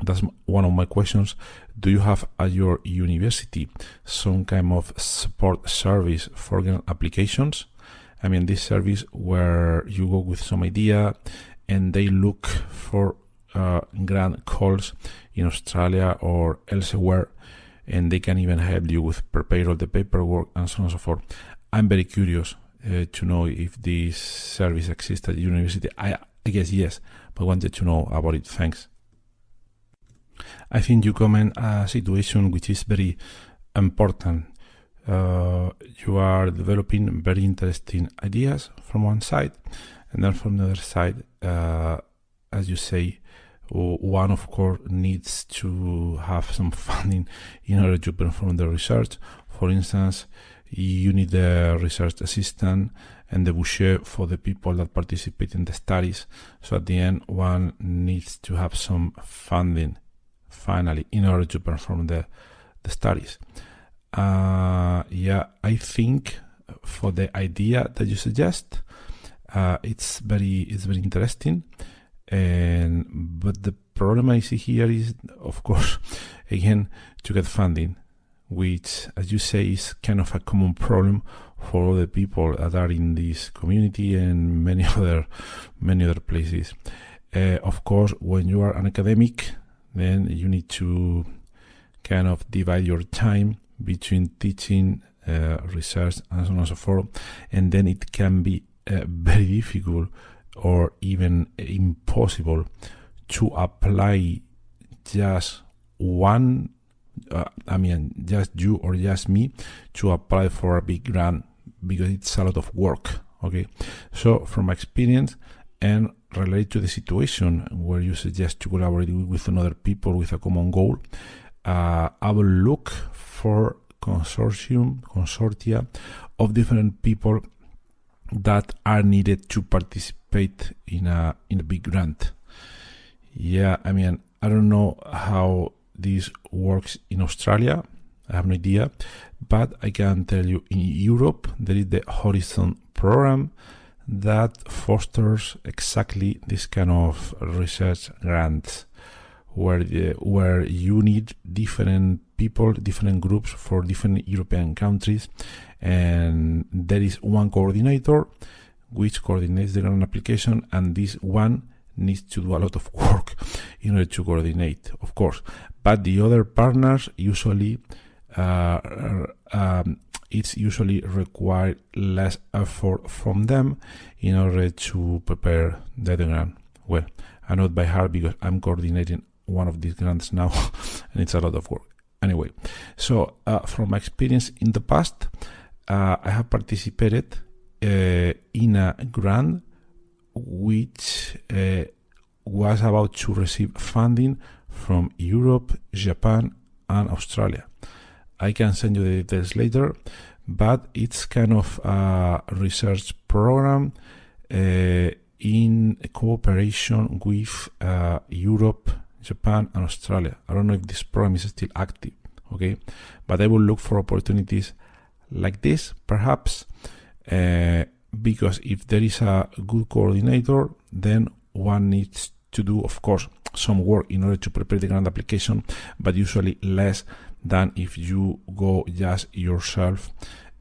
that's one of my questions, do you have at your university some kind of support service for grant applications? This service where you go with some idea and they look for grant calls in Australia or elsewhere, and they can even help you with prepare all the paperwork and so on and so forth. I'm very curious to know if this service exists at the university. I guess yes, but wanted to know about it. Thanks. I think you comment a situation which is very important. You are developing very interesting ideas from one side, and then from the other side, as you say, one of course needs to have some funding in order to perform the research. For instance, you need a research assistant and the budget for the people that participate in the studies. So at the end, one needs to have some funding finally in order to perform the studies. I think for the idea that you suggest, it's very interesting. But the problem I see here is, of course, again, to get funding, which, as you say, is kind of a common problem for all the people that are in this community and many other places. Of course, when you are an academic, then you need to kind of divide your time between teaching, research, and so on and so forth, and then it can be very difficult or even impossible to apply just one, just you or just me, to apply for a big grant, because it's a lot of work. Okay, so from my experience and related to the situation where you suggest to collaborate with another people with a common goal, I will look for consortia of different people that are needed to participate in a big grant. Yeah, I don't know how this works in Australia. I have no idea, but I can tell you in Europe there is the Horizon program that fosters exactly this kind of research grants, where you need different people, different groups for different European countries, and there is one coordinator which coordinates the grant application, and this one needs to do a lot of work in order to coordinate, of course. But the other partners usually it's usually required less effort from them in order to prepare the grant. Well, I know it by heart because I'm coordinating one of these grants now, and it's a lot of work. Anyway, so from my experience in the past, I have participated in a grant which was about to receive funding from Europe, Japan, and Australia. I can send you the details later, but it's kind of a research program in cooperation with Europe, Japan, and Australia. I don't know if this program is still active, okay? But I will look for opportunities like this, perhaps, because if there is a good coordinator, then one needs to do, of course, some work in order to prepare the grant application, but usually less than if you go just yourself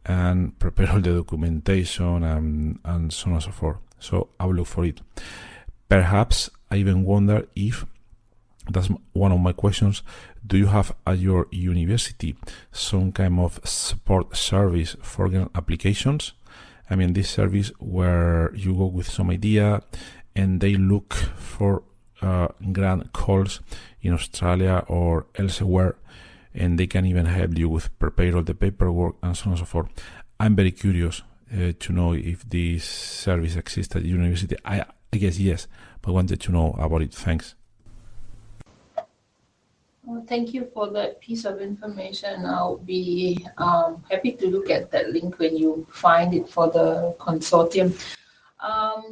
and prepare all the documentation and so on and so forth. So I will look for it. Perhaps I even wonder if, that's one of my questions, do you have at your university some kind of support service for grant applications? This service where you go with some idea and they look for grant calls in Australia or elsewhere, and they can even help you with prepare all the paperwork and so on and so forth. I'm very curious to know if this service exists at the university. I guess yes, but wanted to know about it. Thanks. Well, thank you for that piece of information. I'll be happy to look at that link when you find it for the consortium.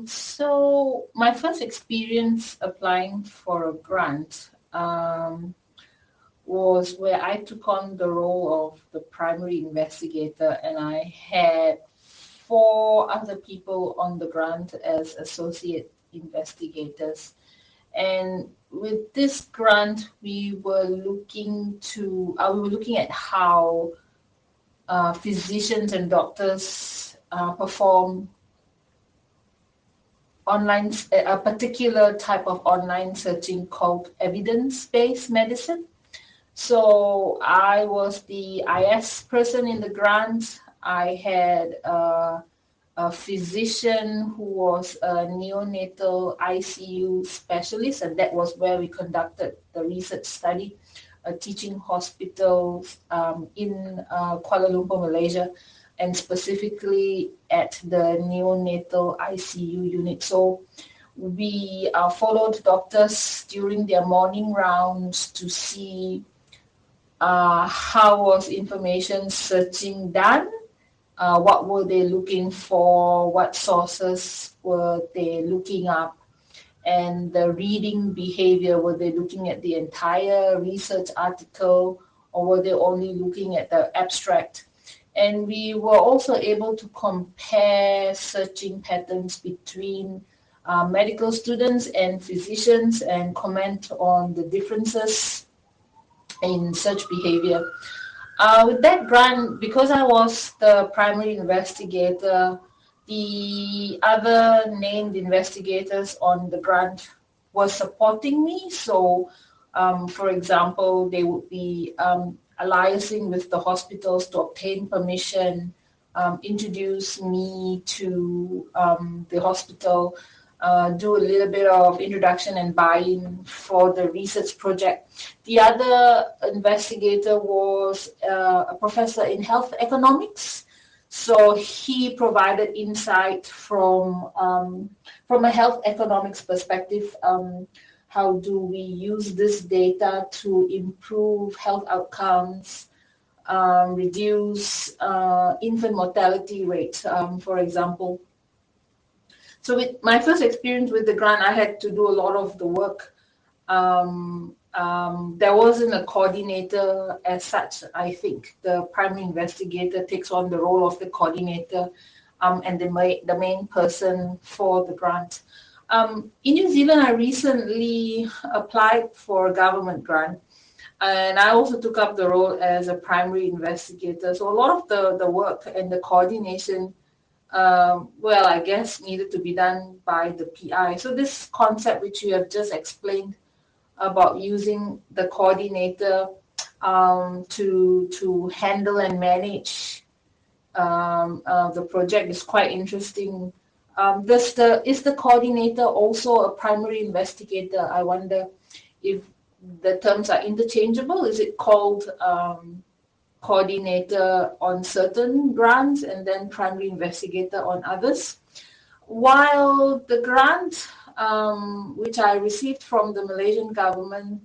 So my first experience applying for a grant was where I took on the role of the primary investigator, and I had 4 other people on the grant as associate investigators. And with this grant, we were looking at how physicians and doctors perform online, a particular type of online searching called evidence-based medicine. So I was the IS person in the grant. I had a physician who was a neonatal ICU specialist, and that was where we conducted the research study, teaching hospitals in Kuala Lumpur, Malaysia, and specifically at the neonatal ICU unit. So we followed doctors during their morning rounds to see how was information searching done, what were they looking for, what sources were they looking up, and the reading behavior. Were they looking at the entire research article, or were they only looking at the abstract? And we were also able to compare searching patterns between medical students and physicians and comment on the differences in such behavior. With that grant, because I was the primary investigator, the other named investigators on the grant were supporting me. So, for example, they would be liaising with the hospitals to obtain permission, introduce me to the hospital, do a little bit of introduction and buy-in for the research project. The other investigator was a professor in health economics. So he provided insight from a health economics perspective. How do we use this data to improve health outcomes, reduce infant mortality rates, for example. So with my first experience with the grant, I had to do a lot of the work. There wasn't a coordinator as such. I think the primary investigator takes on the role of the coordinator and the main person for the grant. In New Zealand, I recently applied for a government grant, and I also took up the role as a primary investigator. So a lot of the work and the coordination, well, I guess needed to be done by the PI. So this concept which you have just explained about using the coordinator to handle and manage the project is quite interesting. Is the coordinator also a primary investigator? I wonder if the terms are interchangeable. Is it called coordinator on certain grants and then primary investigator on others? While the grant which I received from the Malaysian government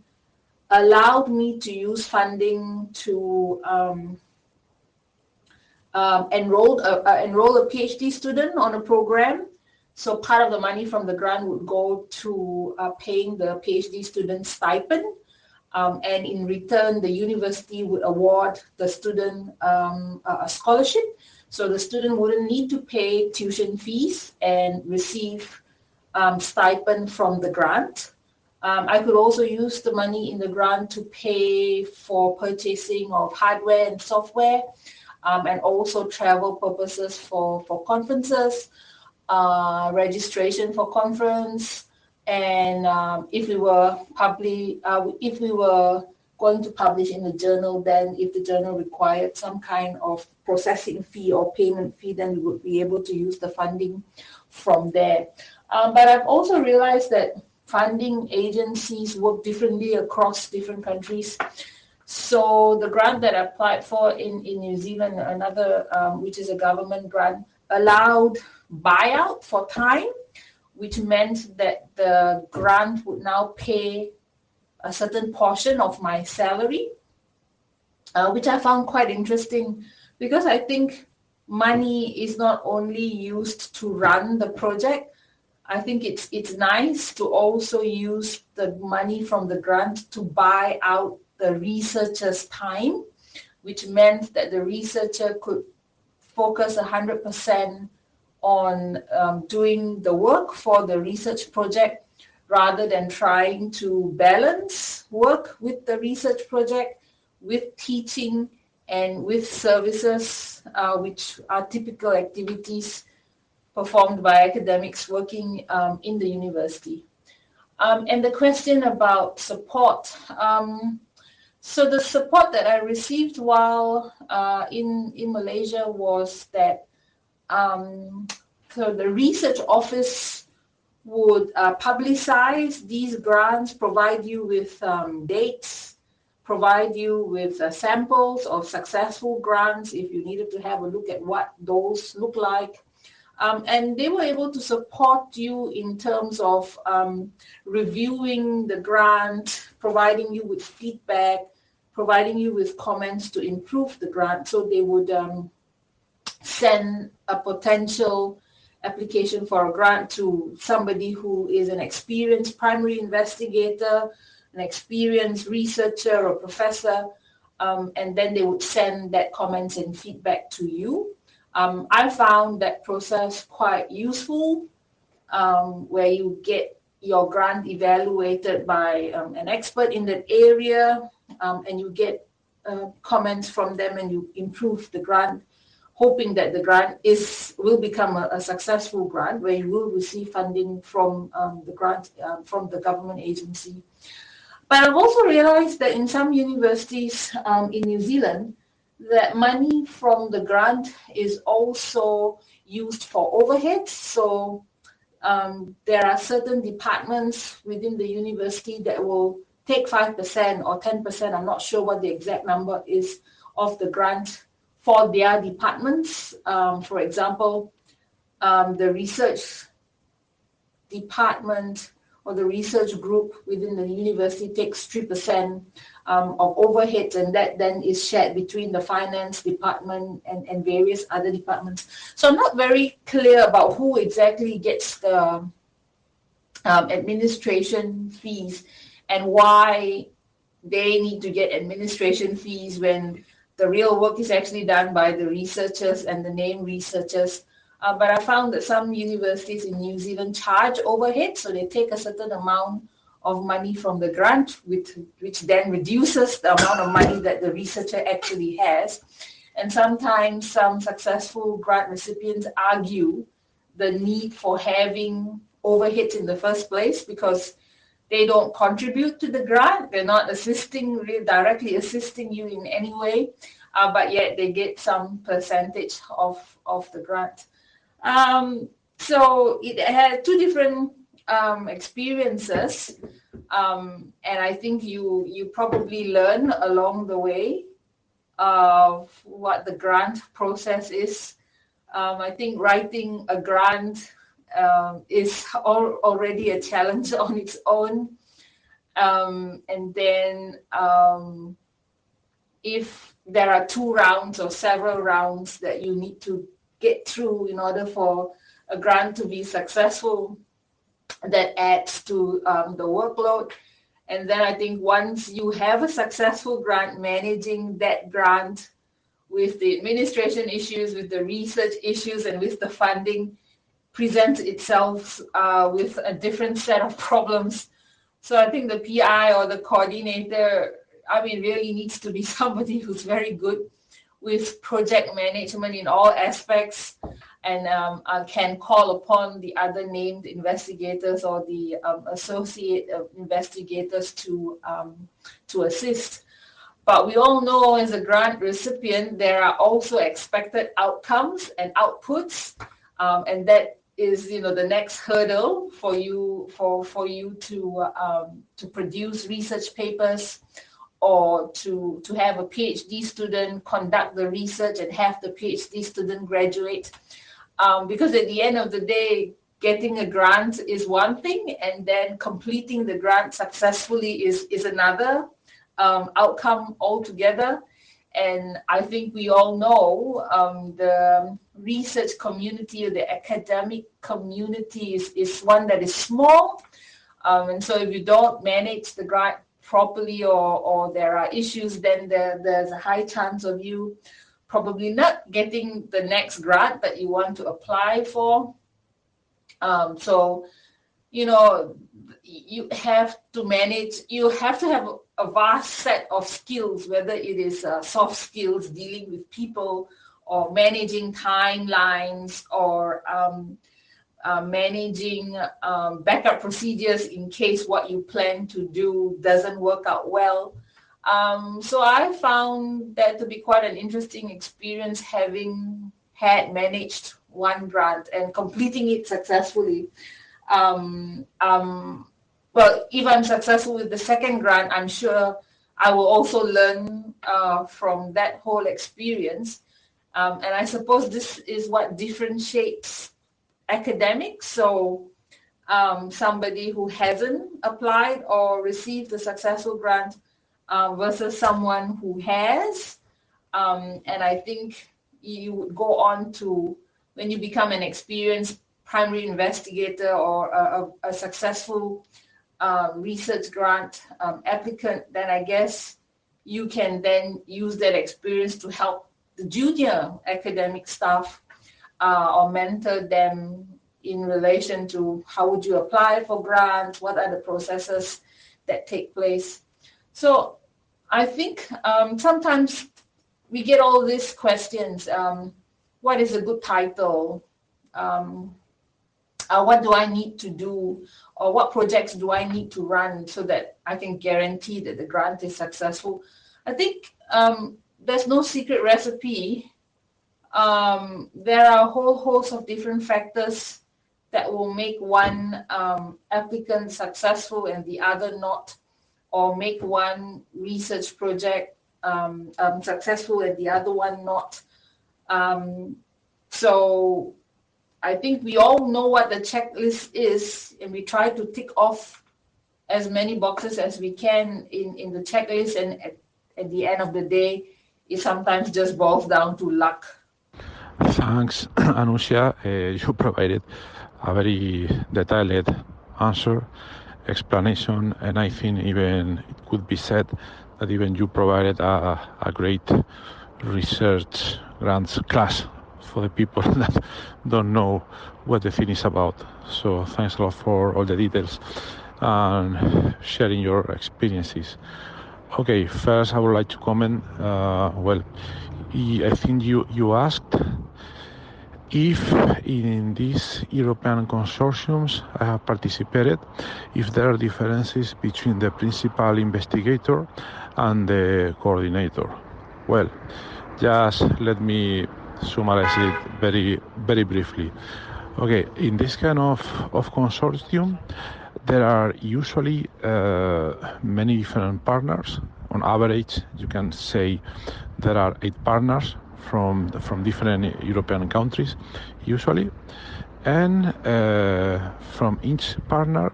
allowed me to use funding to enroll a PhD student on a program. So part of the money from the grant would go to paying the PhD student stipend. And in return, the university would award the student a scholarship. So the student wouldn't need to pay tuition fees and receive stipend from the grant. I could also use the money in the grant to pay for purchasing of hardware and software, and also travel purposes for conferences, registration for conference, and if we were going to publish in a journal, then if the journal required some kind of processing fee or payment fee, then we would be able to use the funding from there. But I've also realized that funding agencies work differently across different countries. So the grant that I applied for in New Zealand, another which is a government grant, allowed buyout for time, which meant that the grant would now pay a certain portion of my salary, which I found quite interesting because I think money is not only used to run the project. I think it's nice to also use the money from the grant to buy out the researcher's time, which meant that the researcher could focus 100% on doing the work for the research project rather than trying to balance work with the research project, with teaching, and with services, which are typical activities performed by academics working in the university. And the question about support. So the support that I received while in Malaysia was that so the research office would publicize these grants, provide you with dates, provide you with samples of successful grants if you needed to have a look at what those look like. And they were able to support you in terms of reviewing the grant, providing you with feedback, providing you with comments to improve the grant. So they would send a potential application for a grant to somebody who is an experienced primary investigator, an experienced researcher or professor, and then they would send that comments and feedback to you. I found that process quite useful where you get your grant evaluated by an expert in that area, and you get comments from them, and you improve the grant, hoping that the grant will become a successful grant where you will receive funding from the grant from the government agency. But I've also realized that in some universities in New Zealand, that money from the grant is also used for overheads. So there are certain departments within the university that will take 5% or 10%, I'm not sure what the exact number is, of the grant for their departments. For example, the research department or the research group within the university takes 3% of overheads, and that then is shared between the finance department and various other departments. So I'm not very clear about who exactly gets the administration fees and why they need to get administration fees when the real work is actually done by the researchers and the named researchers. But I found that some universities in New Zealand charge overhead, so they take a certain amount of money from the grant, which then reduces the amount of money that the researcher actually has. And sometimes some successful grant recipients argue the need for having overheads in the first place because they don't contribute to the grant. They're not directly assisting you in any way, but yet they get some percentage of the grant. So it had two different experiences, and I think you probably learn along the way of what the grant process is. I think writing a grant is already a challenge on its own, and then if there are 2 rounds or several rounds that you need to get through in order for a grant to be successful, that adds to the workload. And then I think once you have a successful grant, managing that grant with the administration issues, with the research issues, and with the funding presents itself with a different set of problems. So I think the PI or the coordinator, really needs to be somebody who's very good with project management in all aspects, and can call upon the other named investigators or the associate investigators to assist. But we all know as a grant recipient, there are also expected outcomes and outputs, and that is, the next hurdle for you to produce research papers, or to have a PhD student conduct the research and have the PhD student graduate. Because at the end of the day, getting a grant is one thing, and then completing the grant successfully is another outcome altogether. And I think we all know the research community or the academic community is one that is small. And so if you don't manage the grant properly, or there are issues, then there's a high chance of you probably not getting the next grant that you want to apply for. So, you have to manage, you have to have a vast set of skills, whether it is soft skills, dealing with people, or managing timelines, or managing backup procedures in case what you plan to do doesn't work out well. So I found that to be quite an interesting experience, having had managed one grant and completing it successfully. Well, if I'm successful with the second grant, I'm sure I will also learn from that whole experience. And I suppose this is what differentiates academics. So somebody who hasn't applied or received a successful grant versus someone who has. And I think you would go on to, when you become an experienced primary investigator or a successful research grant applicant, then I guess you can then use that experience to help the junior academic staff or mentor them in relation to how would you apply for grants, what are the processes that take place. So I think sometimes we get all these questions. What is a good title? What do I need to do? Or what projects do I need to run so that I can guarantee that the grant is successful? I think there's no secret recipe. There are a whole host of different factors that will make one applicant successful and the other not, or make one research project successful and the other one not. So I think we all know what the checklist is, and we try to tick off as many boxes as we can in the checklist, and at the end of the day, it sometimes just boils down to luck. Thanks, Anushia. You provided a very detailed answer, explanation, and I think even it could be said that even you provided a great research grants class for the people that don't know what the thing is about. So thanks a lot for all the details and sharing your experiences. Okay, first I would like to comment. I think you asked if in these European consortiums I have participated, if there are differences between the principal investigator and the coordinator. Well, just let me summarize it very, very briefly. Okay, in this kind of consortium, there are usually many different partners. On average, you can say there are 8 partners from different European countries, usually. And from each partner,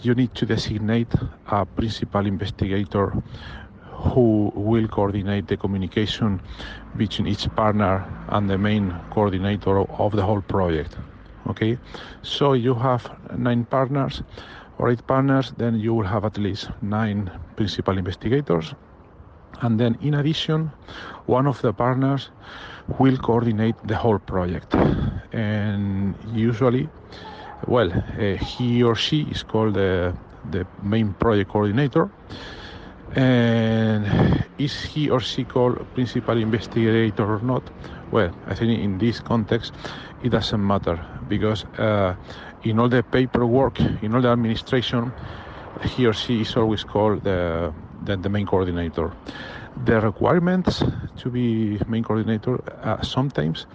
you need to designate a principal investigator who will coordinate the communication between each partner and the main coordinator of the whole project. Okay, so you have 9 partners or 8 partners, then you will have at least 9 principal investigators. And then in addition, one of the partners will coordinate the whole project. And usually, he or she is called the main project coordinator. And is he or she called principal investigator or not? Well, I think in this context, it doesn't matter, because in all the paperwork, in all the administration, he or she is always called the main coordinator. The requirements to be main coordinator, sometimes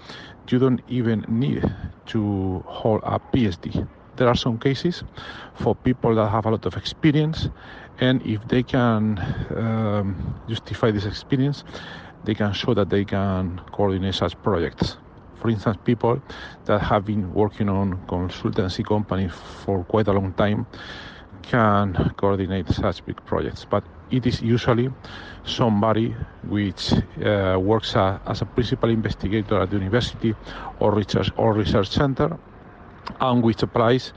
you don't even need to hold a PhD. There are some cases for people that have a lot of experience, and if they can justify this experience, they can show that they can coordinate such projects. For instance, people that have been working on consultancy companies for quite a long time can coordinate such big projects, but it is usually somebody which works as a principal investigator at the university or research center, and which applies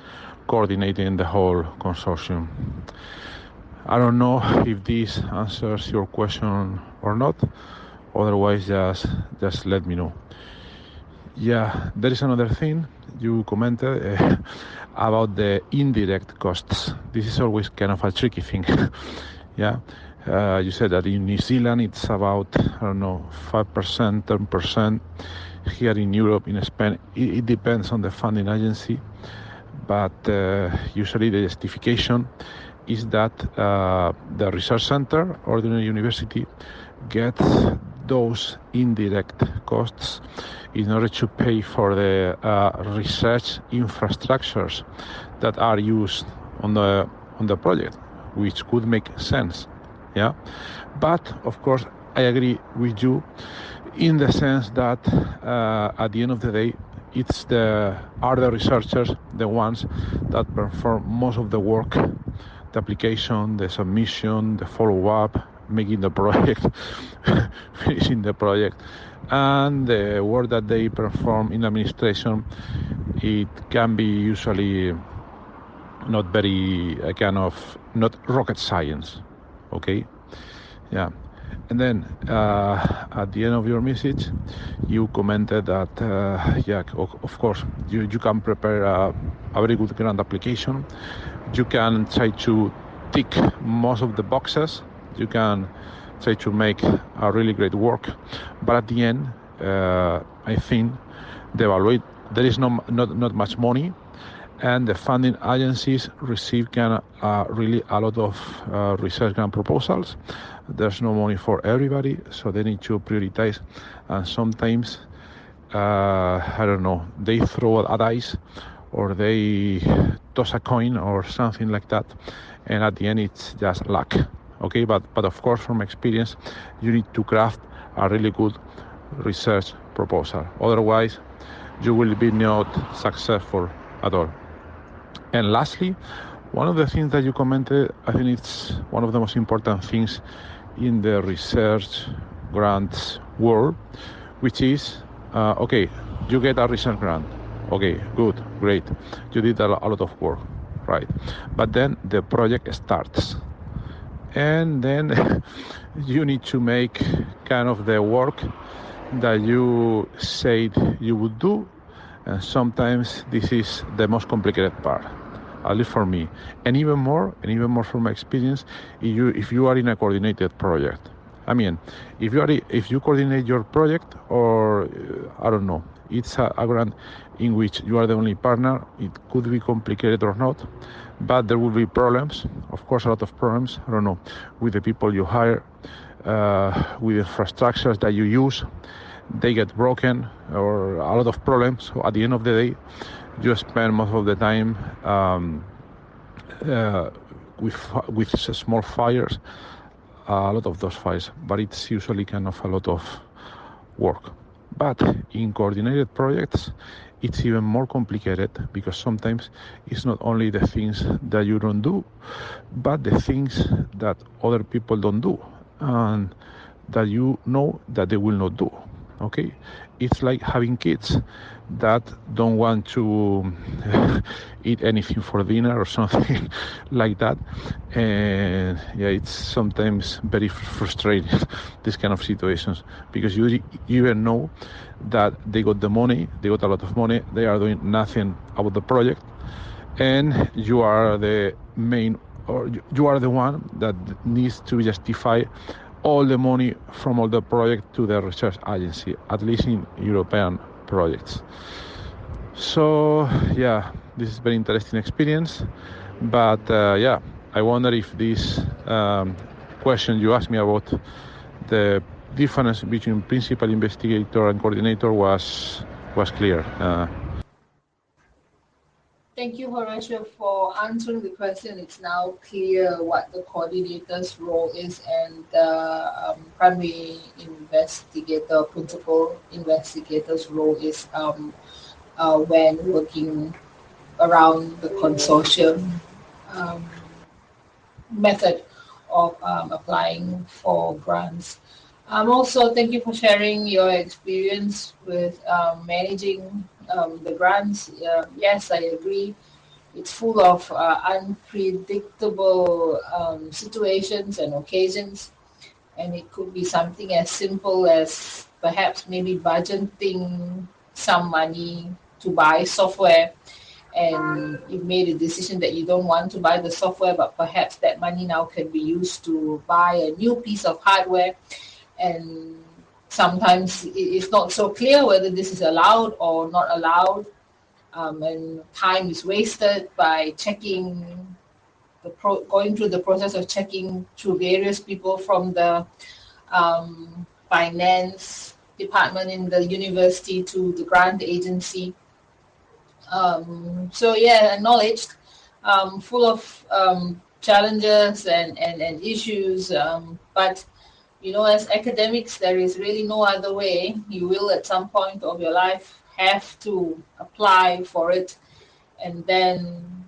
coordinating the whole consortium. I don't know if this answers your question or not. Otherwise, just let me know. Yeah, there is another thing you commented about the indirect costs. This is always kind of a tricky thing. Yeah, you said that in New Zealand it's about, 5%, 10%. Here in Europe, in Spain, it depends on the funding agency, but usually the justification is that the research center or the university gets those indirect costs in order to pay for the research infrastructures that are used on the project, which could make sense. Yeah, but of course I agree with you in the sense that at the end of the day, are the researchers the ones that perform most of the work, the application, the submission, the follow-up, making the project, finishing the project, and the work that they perform in administration, it can be usually not very not rocket science. Okay, yeah, And then at the end of your message, you commented that, yeah, of course, you can prepare a very good grant application. You can try to tick most of the boxes. You can try to make a really great work. But at the end, I think there is not much money, and the funding agencies receive really a lot of research grant proposals. There's no money for everybody, so they need to prioritize. And sometimes, I don't know, they throw a dice or they toss a coin or something like that, and at the end it's just luck. Okay, but of course, from experience, you need to craft a really good research proposal. Otherwise, you will be not successful at all. And lastly, one of the things that you commented, I think it's one of the most important things in the research grants world, which is, okay, you get a research grant. Okay, good, great. You did a lot of work, right? But then the project starts. And then you need to make kind of the work that you said you would do. And sometimes this is the most complicated part, at least for me. And even more from my experience, if you are in a coordinated project. I mean, if you coordinate your project, or I don't know, it's a grant in which you are the only partner, it could be complicated or not, but there will be problems, of course, a lot of problems, I don't know, with the people you hire, with infrastructures that you use. They get broken, or a lot of problems. So at the end of the day, you spend most of the time with small fires, a lot of those fires, but it's usually kind of a lot of work. But in coordinated projects, it's even more complicated, because sometimes it's not only the things that you don't do, but the things that other people don't do, and that you know that they will not do. Okay, it's like having kids that don't want to eat anything for dinner or something like that, and yeah, it's sometimes very frustrating, these kind of situations, because you even know that they got the money, they got a lot of money, they are doing nothing about the project, and you are the main, or you are the one that needs to justify all the money from all the project to the research agency, at least in European projects. So yeah, this is very interesting experience. But yeah, I wonder if this question you asked me about the difference between principal investigator and coordinator was clear. Thank you, Horatio, for answering the question. It's now clear what the coordinator's role is, and the primary investigator, principal investigator's role is when working around the consortium method of applying for grants. Also, thank you for sharing your experience with managing the grants. Yes, I agree. It's full of unpredictable situations and occasions, and it could be something as simple as perhaps maybe budgeting some money to buy software, and you've made a decision that you don't want to buy the software, but perhaps that money now can be used to buy a new piece of hardware. And sometimes it's not so clear whether this is allowed or not allowed, and time is wasted by going through the process of checking through various people from the finance department in the university to the grant agency. So yeah, acknowledged, full of challenges and issues, but as academics, there is really no other way. You will at some point of your life have to apply for it, and then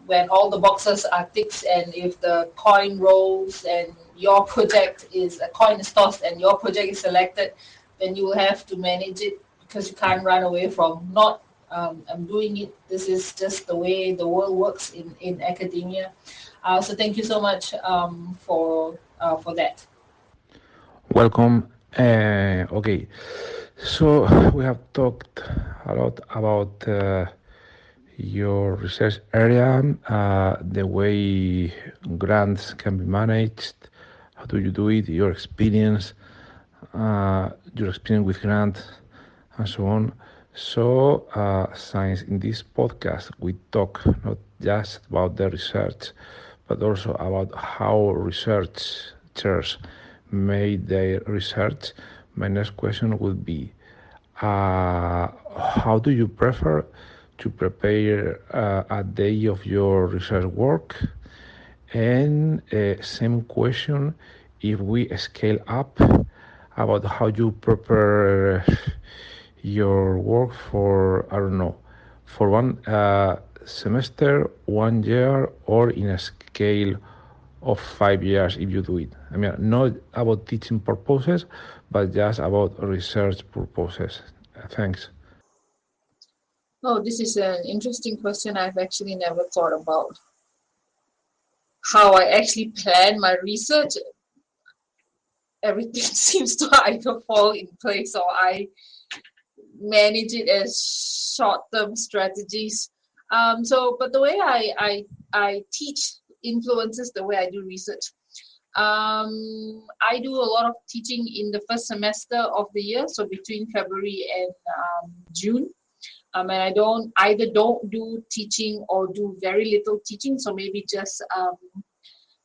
when all the boxes are ticked, and if the coin rolls and your project is a coin is tossed and your project is selected, then you will have to manage it, because you can't run away from not I'm doing it. This is just the way the world works in academia. So thank you so much for that. Welcome. Okay, so we have talked a lot about your research area, the way grants can be managed, how do you do it, your experience with grants, and so on. So, since in this podcast we talk not just about the research, but also about how researchers made their research, my next question would be, how do you prefer to prepare a day of your research work? And same question if we scale up about how you prepare your work for, I don't know, for one semester, 1 year, or in a scale of 5 years if you do it. I mean, not about teaching purposes, but just about research purposes. Thanks. Oh, this is an interesting question. I've actually never thought about how I actually plan my research. Everything seems to either fall in place or I manage it as short-term strategies. But the way I teach influences the way I do research. I do a lot of teaching in the first semester of the year, so between February and June. And I don't do teaching or do very little teaching, so maybe just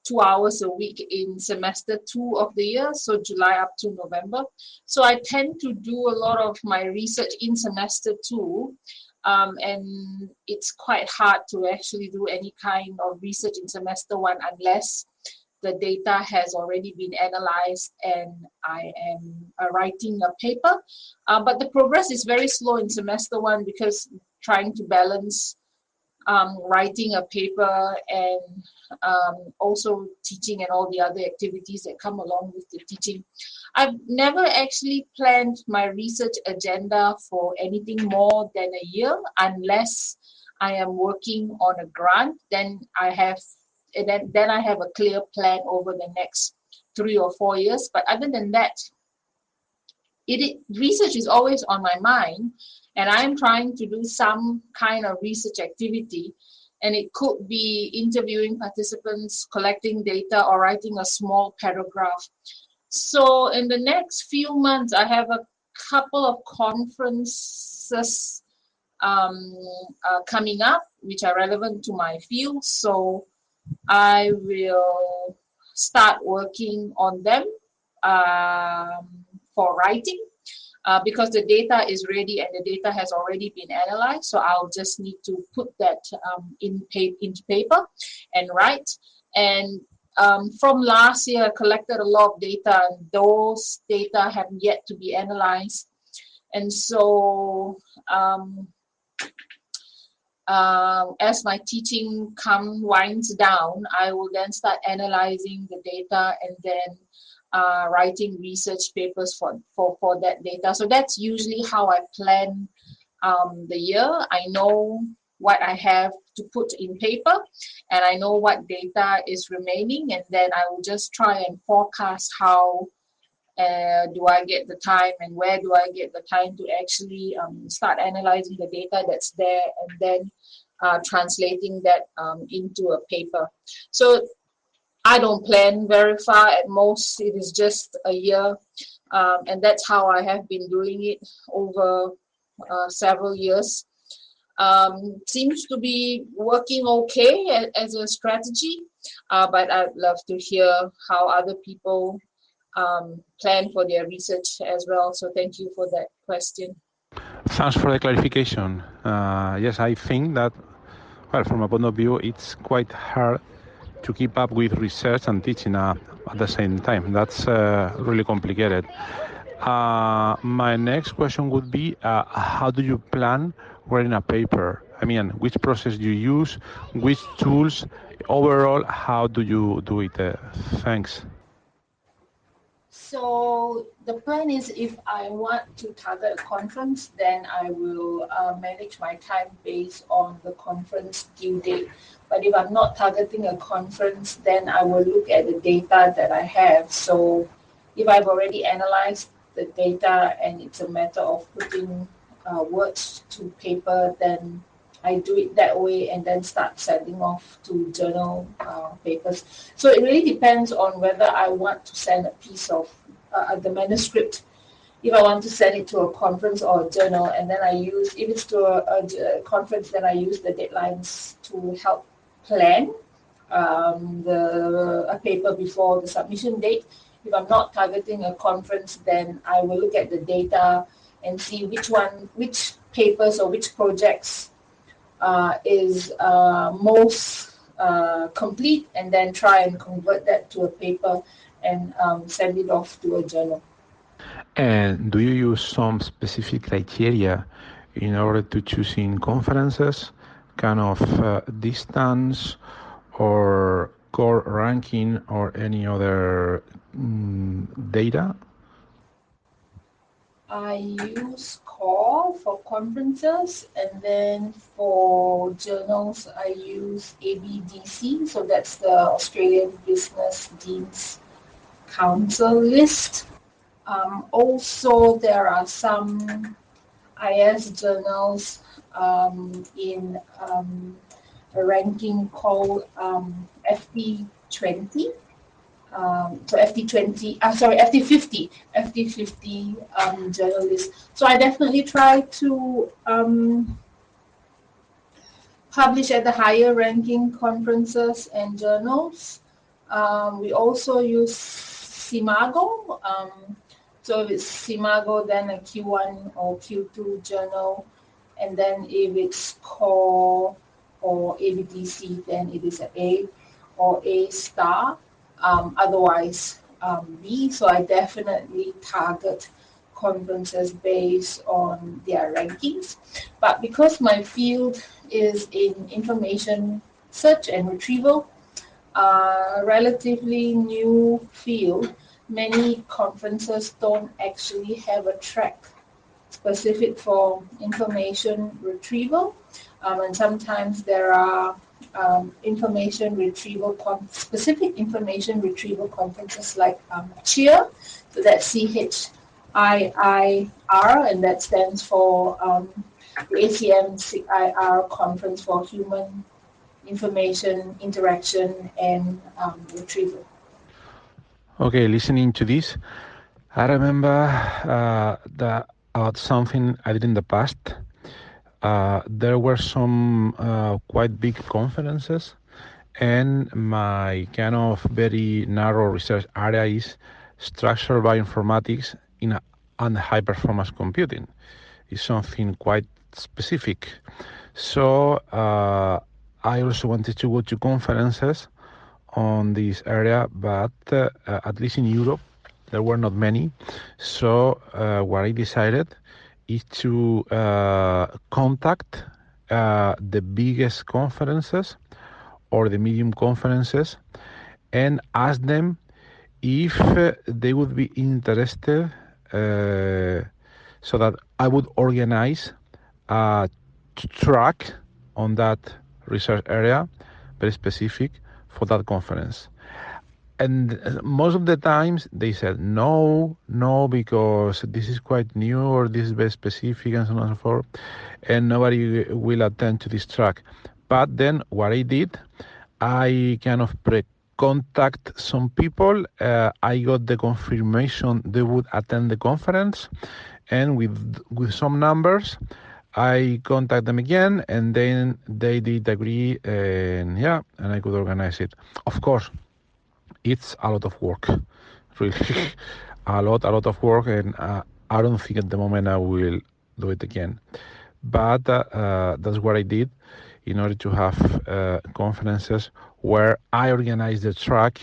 2 hours a week in semester 2 of the year, so July up to November. So I tend to do a lot of my research in semester 2, and it's quite hard to actually do any kind of research in semester 1 unless the data has already been analyzed and I am writing a paper. But the progress is very slow in semester 1 because trying to balance writing a paper and also teaching and all the other activities that come along with the teaching. I've never actually planned my research agenda for anything more than a year unless I am working on a grant. Then I have a clear plan over the next 3 or 4 years. But other than that, research is always on my mind, and I'm trying to do some kind of research activity, and it could be interviewing participants, collecting data, or writing a small paragraph. So in the next few months, I have a couple of conferences coming up, which are relevant to my field. So I will start working on them for writing because the data is ready and the data has already been analyzed. So I'll just need to put that into paper and write. And from last year, I collected a lot of data, and those data have yet to be analyzed. And so as my teaching winds down, I will then start analyzing the data and then writing research papers for that data. So that's usually how I plan the year. I know what I have to put in paper, and I know what data is remaining, and then I will just try and forecast how do I get the time and where do I get the time to actually start analyzing the data that's there and then translating that into a paper. So I don't plan very far. At most, it is just a year. And that's how I have been doing it over several years. Seems to be working okay as a strategy, but I'd love to hear how other people plan for their research as well. So thank you for that question. Thanks for the clarification. Yes, I think that, well, from my point of view, it's quite hard to keep up with research and teaching at the same time. That's really complicated. My next question would be, how do you plan writing a paper? I mean, which process do you use, which tools, overall, how do you do it? Thanks. So the plan is if I want to target a conference, then I will manage my time based on the conference due date. But if I'm not targeting a conference, then I will look at the data that I have. So if I've already analyzed the data and it's a matter of putting words to paper, then I do it that way and then start sending off to journal papers. So it really depends on whether I want to send a piece of the manuscript, if I want to send it to a conference or a journal, and then I use, if it's to a conference, then I use the deadlines to help plan a paper before the submission date. If I'm not targeting a conference, then I will look at the data and see which papers or which projects is most complete, and then try and convert that to a paper and send it off to a journal. And do you use some specific criteria in order to choosing conferences, kind of distance or core ranking or any other data? I use core for conferences, and then for journals I use ABDC, so that's the Australian Business Deans Council list. Also, there are some IS journals in a ranking called FT20. So FT50 journalists. So I definitely try to publish at the higher ranking conferences and journals. We also use Simago. So if it's Simago, then a Q1 or Q2 journal. And then if it's core or ABDC, then it is an A or A star. Otherwise, B. So I definitely target conferences based on their rankings. But because my field is in information search and retrieval, relatively new field, many conferences don't actually have a track specific for information retrieval. And sometimes there are specific information retrieval conferences like CHIR, so that's CHIIR, and that stands for the ACM CIR Conference for Human Information Interaction and Retrieval. Okay, listening to this, I remember that about something I did in the past. There were some quite big conferences, and my kind of very narrow research area is structural bioinformatics and high performance computing. It's something quite specific. So I also wanted to go to conferences on this area, but at least in Europe, there were not many. So what I decided is to contact the biggest conferences or the medium conferences and ask them if they would be interested so that I would organize a track on that research area, very specific for that conference. And most of the times they said no, because this is quite new or this is very specific and so on and so forth, and nobody will attend to this track. But then what I did, I kind of contact some people. I got the confirmation they would attend the conference, and with some numbers, I contact them again, and then they did agree, and I could organize it. Of course, it's a lot of work, really, a lot of work, and I don't think at the moment I will do it again. But that's what I did in order to have conferences where I organize the track,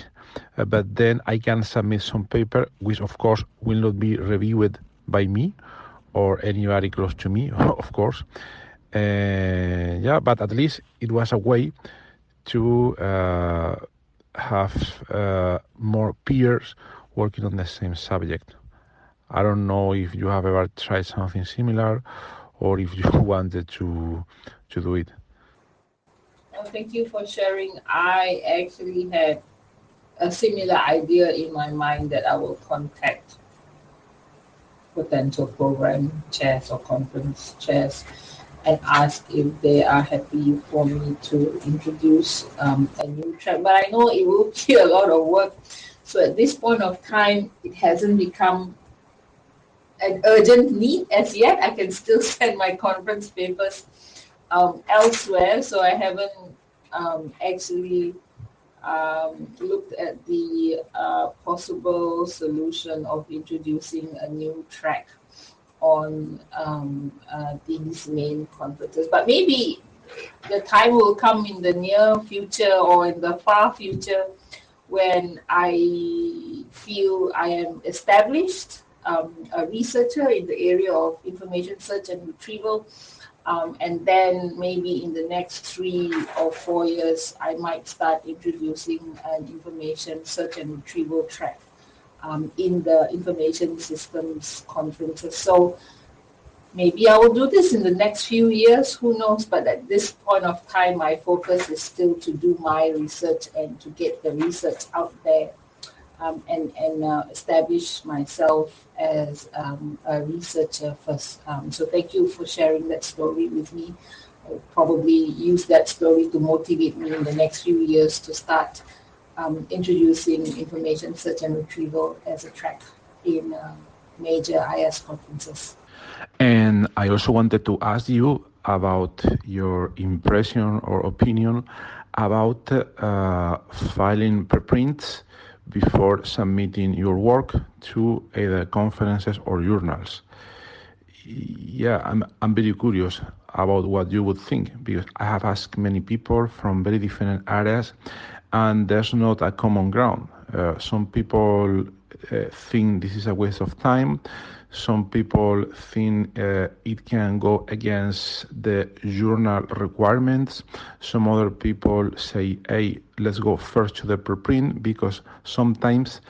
but then I can submit some paper, which of course will not be reviewed by me or anybody close to me, of course. But at least it was a way to have more peers working on the same subject. I don't know if you have ever tried something similar or if you wanted to do it. Thank you for sharing. I actually had a similar idea in my mind that I will contact potential program chairs or conference chairs and ask if they are happy for me to introduce a new track. But I know it will be a lot of work. So at this point of time, it hasn't become an urgent need as yet. I can still send my conference papers elsewhere. So I haven't actually looked at the possible solution of introducing a new track on these main conferences. But maybe the time will come in the near future or in the far future when I feel I am established, a researcher in the area of information search and retrieval. And then maybe in the next 3 or 4 years, I might start introducing an information search and retrieval track in the information systems conferences. So maybe I will do this in the next few years, who knows? But at this point of time, my focus is still to do my research and to get the research out there and establish myself as a researcher first. So thank you for sharing that story with me. I'll probably use that story to motivate me in the next few years to start introducing information search and retrieval as a track in major IS conferences. And I also wanted to ask you about your impression or opinion about filing preprints before submitting your work to either conferences or journals. Yeah, I'm very curious about what you would think, because I have asked many people from very different areas and there's not a common ground. Some people think this is a waste of time. Some people think it can go against the journal requirements. Some other people say, hey, let's go first to the preprint, because sometimes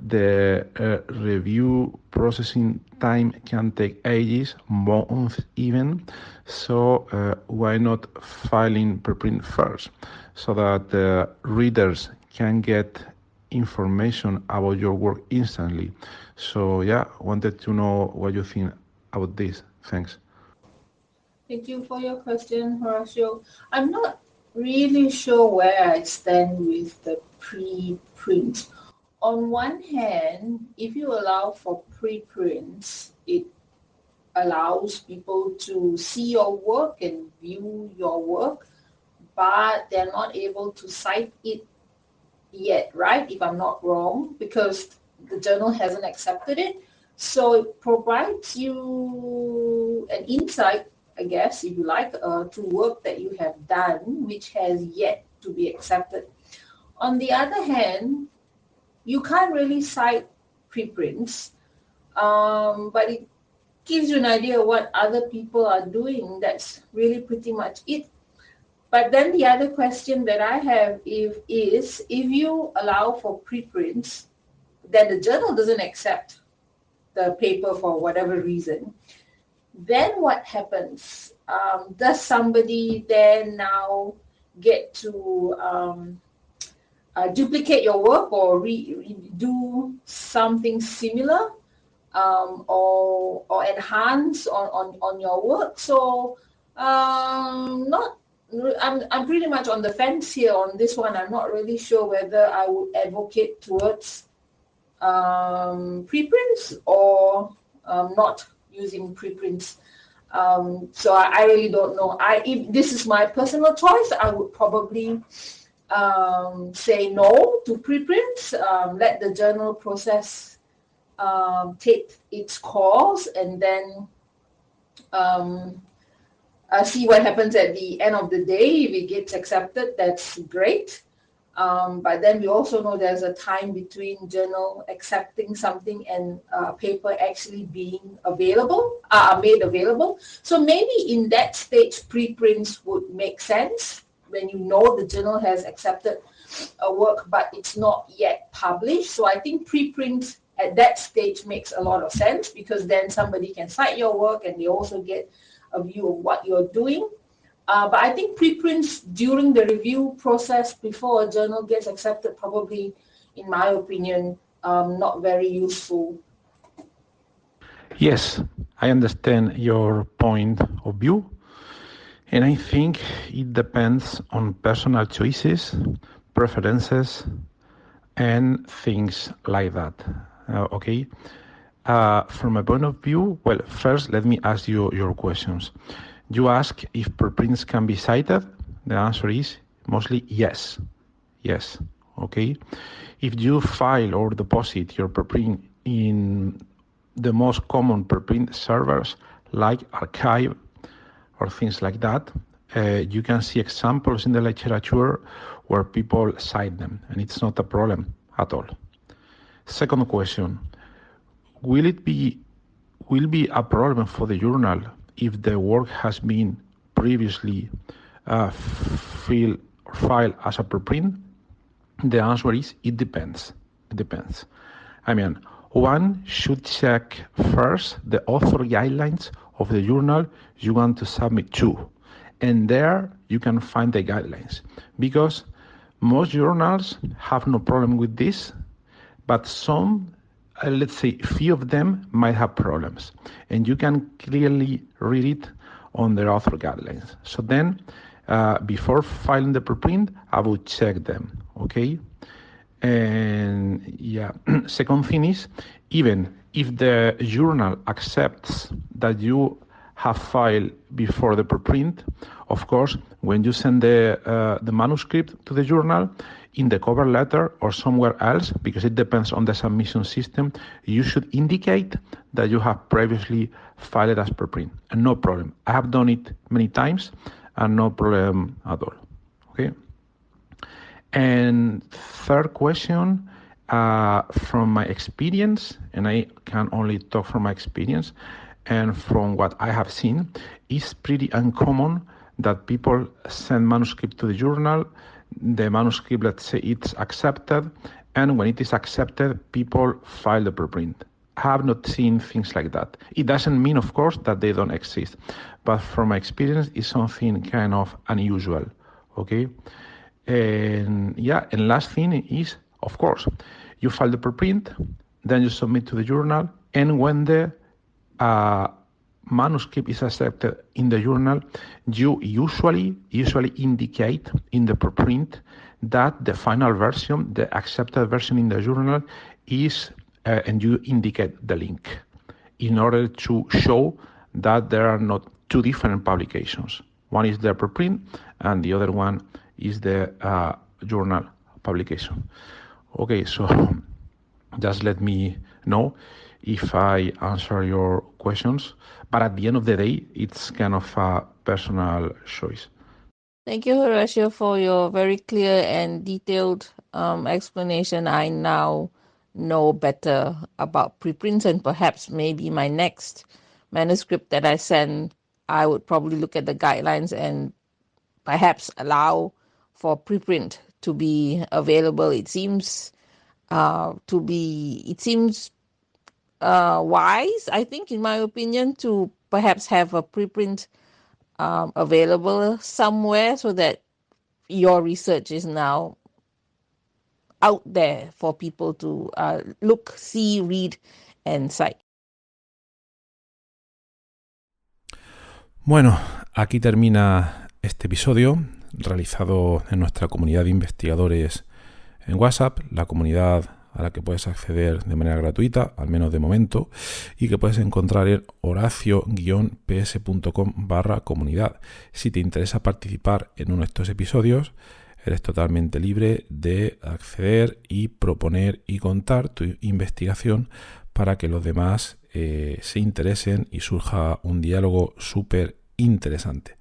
the review processing time can take ages, months even. So why not filing preprint first, so that the readers can get information about your work instantly? So yeah, wanted to know what you think about this. Thanks. Thank you for your question, Horacio. I'm not really sure where I stand with the preprint. On one hand, if you allow for preprints, it allows people to see your work and view your work, but they're not able to cite it yet, right? If I'm not wrong, because the journal hasn't accepted it. So it provides you an insight, I guess, if you like, to work that you have done, which has yet to be accepted. On the other hand, you can't really cite preprints, but it gives you an idea of what other people are doing. That's really pretty much it. But then the other question that I have is if you allow for preprints, then the journal doesn't accept the paper for whatever reason. Then what happens? Does somebody then now get to duplicate your work or do something similar or enhance on your work? So not. I'm pretty much on the fence here on this one. I'm not really sure whether I would advocate towards preprints or not using preprints. So I really don't know. If this is my personal choice, I would probably say no to preprints. Let the journal process take its course, and then see what happens at the end of the day. If it gets accepted, that's great. But then we also know there's a time between journal accepting something and paper actually being available, made available. So maybe in that stage, preprints would make sense when you know the journal has accepted a work, but it's not yet published. So I think preprints at that stage makes a lot of sense, because then somebody can cite your work and they also get a view of what you're doing. But I think preprints during the review process before a journal gets accepted probably in my opinion, not very useful. Yes, I understand your point of view, and I think it depends on personal choices, preferences, and things like that. Okay. From my point of view, well, first let me ask you your questions. You ask if preprints can be cited. The answer is mostly yes. Yes. Okay. If you file or deposit your preprint in the most common preprint servers like Archive or things like that, you can see examples in the literature where people cite them, and it's not a problem at all. Second question, will be a problem for the journal if the work has been previously filed as a preprint? The answer is it depends. It depends. I mean, one should check first the author guidelines of the journal you want to submit to. And there you can find the guidelines. Because most journals have no problem with this, but some, let's say, few of them might have problems. And you can clearly read it on their author guidelines. So then, before filing the preprint, I would check them, okay? And yeah, second thing is, even if the journal accepts that you have filed before the preprint, of course, when you send the manuscript to the journal, in the cover letter or somewhere else, because it depends on the submission system, you should indicate that you have previously filed as preprint, and no problem. I have done it many times, and no problem at all, okay? And third question, from my experience, and I can only talk from my experience, and from what I have seen, it's pretty uncommon that people send manuscript to the journal, the manuscript, let's say it's accepted, and when it is accepted, people file the preprint. I have not seen things like that. It doesn't mean, of course, that they don't exist, but from my experience, it's something kind of unusual, okay? And yeah, and last thing is, of course, you file the preprint, then you submit to the journal, and when the manuscript is accepted in the journal, you usually indicate in the preprint that the final version, the accepted version in the journal is, and you indicate the link in order to show that there are not two different publications. One is the preprint and the other one is the journal publication. Okay, so just let me know if I answer your questions, but at the end of the day, it's kind of a personal choice. Thank you, Horacio, for your very clear and detailed explanation. I now know better about preprints, and perhaps maybe my next manuscript that I send, I would probably look at the guidelines and perhaps allow for preprint to be available. It seems wise, I think, in my opinion, to perhaps have a preprint available somewhere so that your research is now out there for people to look, see, read, and cite. Bueno, aquí termina este episodio realizado en nuestra comunidad de investigadores en WhatsApp, la comunidad a la que puedes acceder de manera gratuita, al menos de momento, y que puedes encontrar en horacio-ps.com/comunidad. Si te interesa participar en uno de estos episodios, eres totalmente libre de acceder y proponer y contar tu investigación para que los demás se interesen y surja un diálogo súper interesante.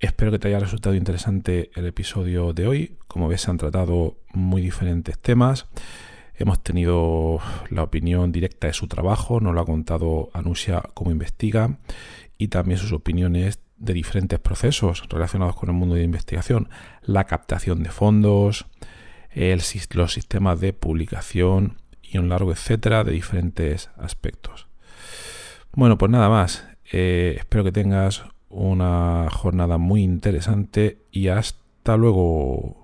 Espero que te haya resultado interesante el episodio de hoy. Como ves, se han tratado muy diferentes temas. Hemos tenido la opinión directa de su trabajo, nos lo ha contado Anushia cómo investiga, y también sus opiniones de diferentes procesos relacionados con el mundo de investigación, la captación de fondos, los sistemas de publicación y un largo etcétera de diferentes aspectos. Bueno, pues nada más. Espero que tengas una jornada muy interesante y hasta luego.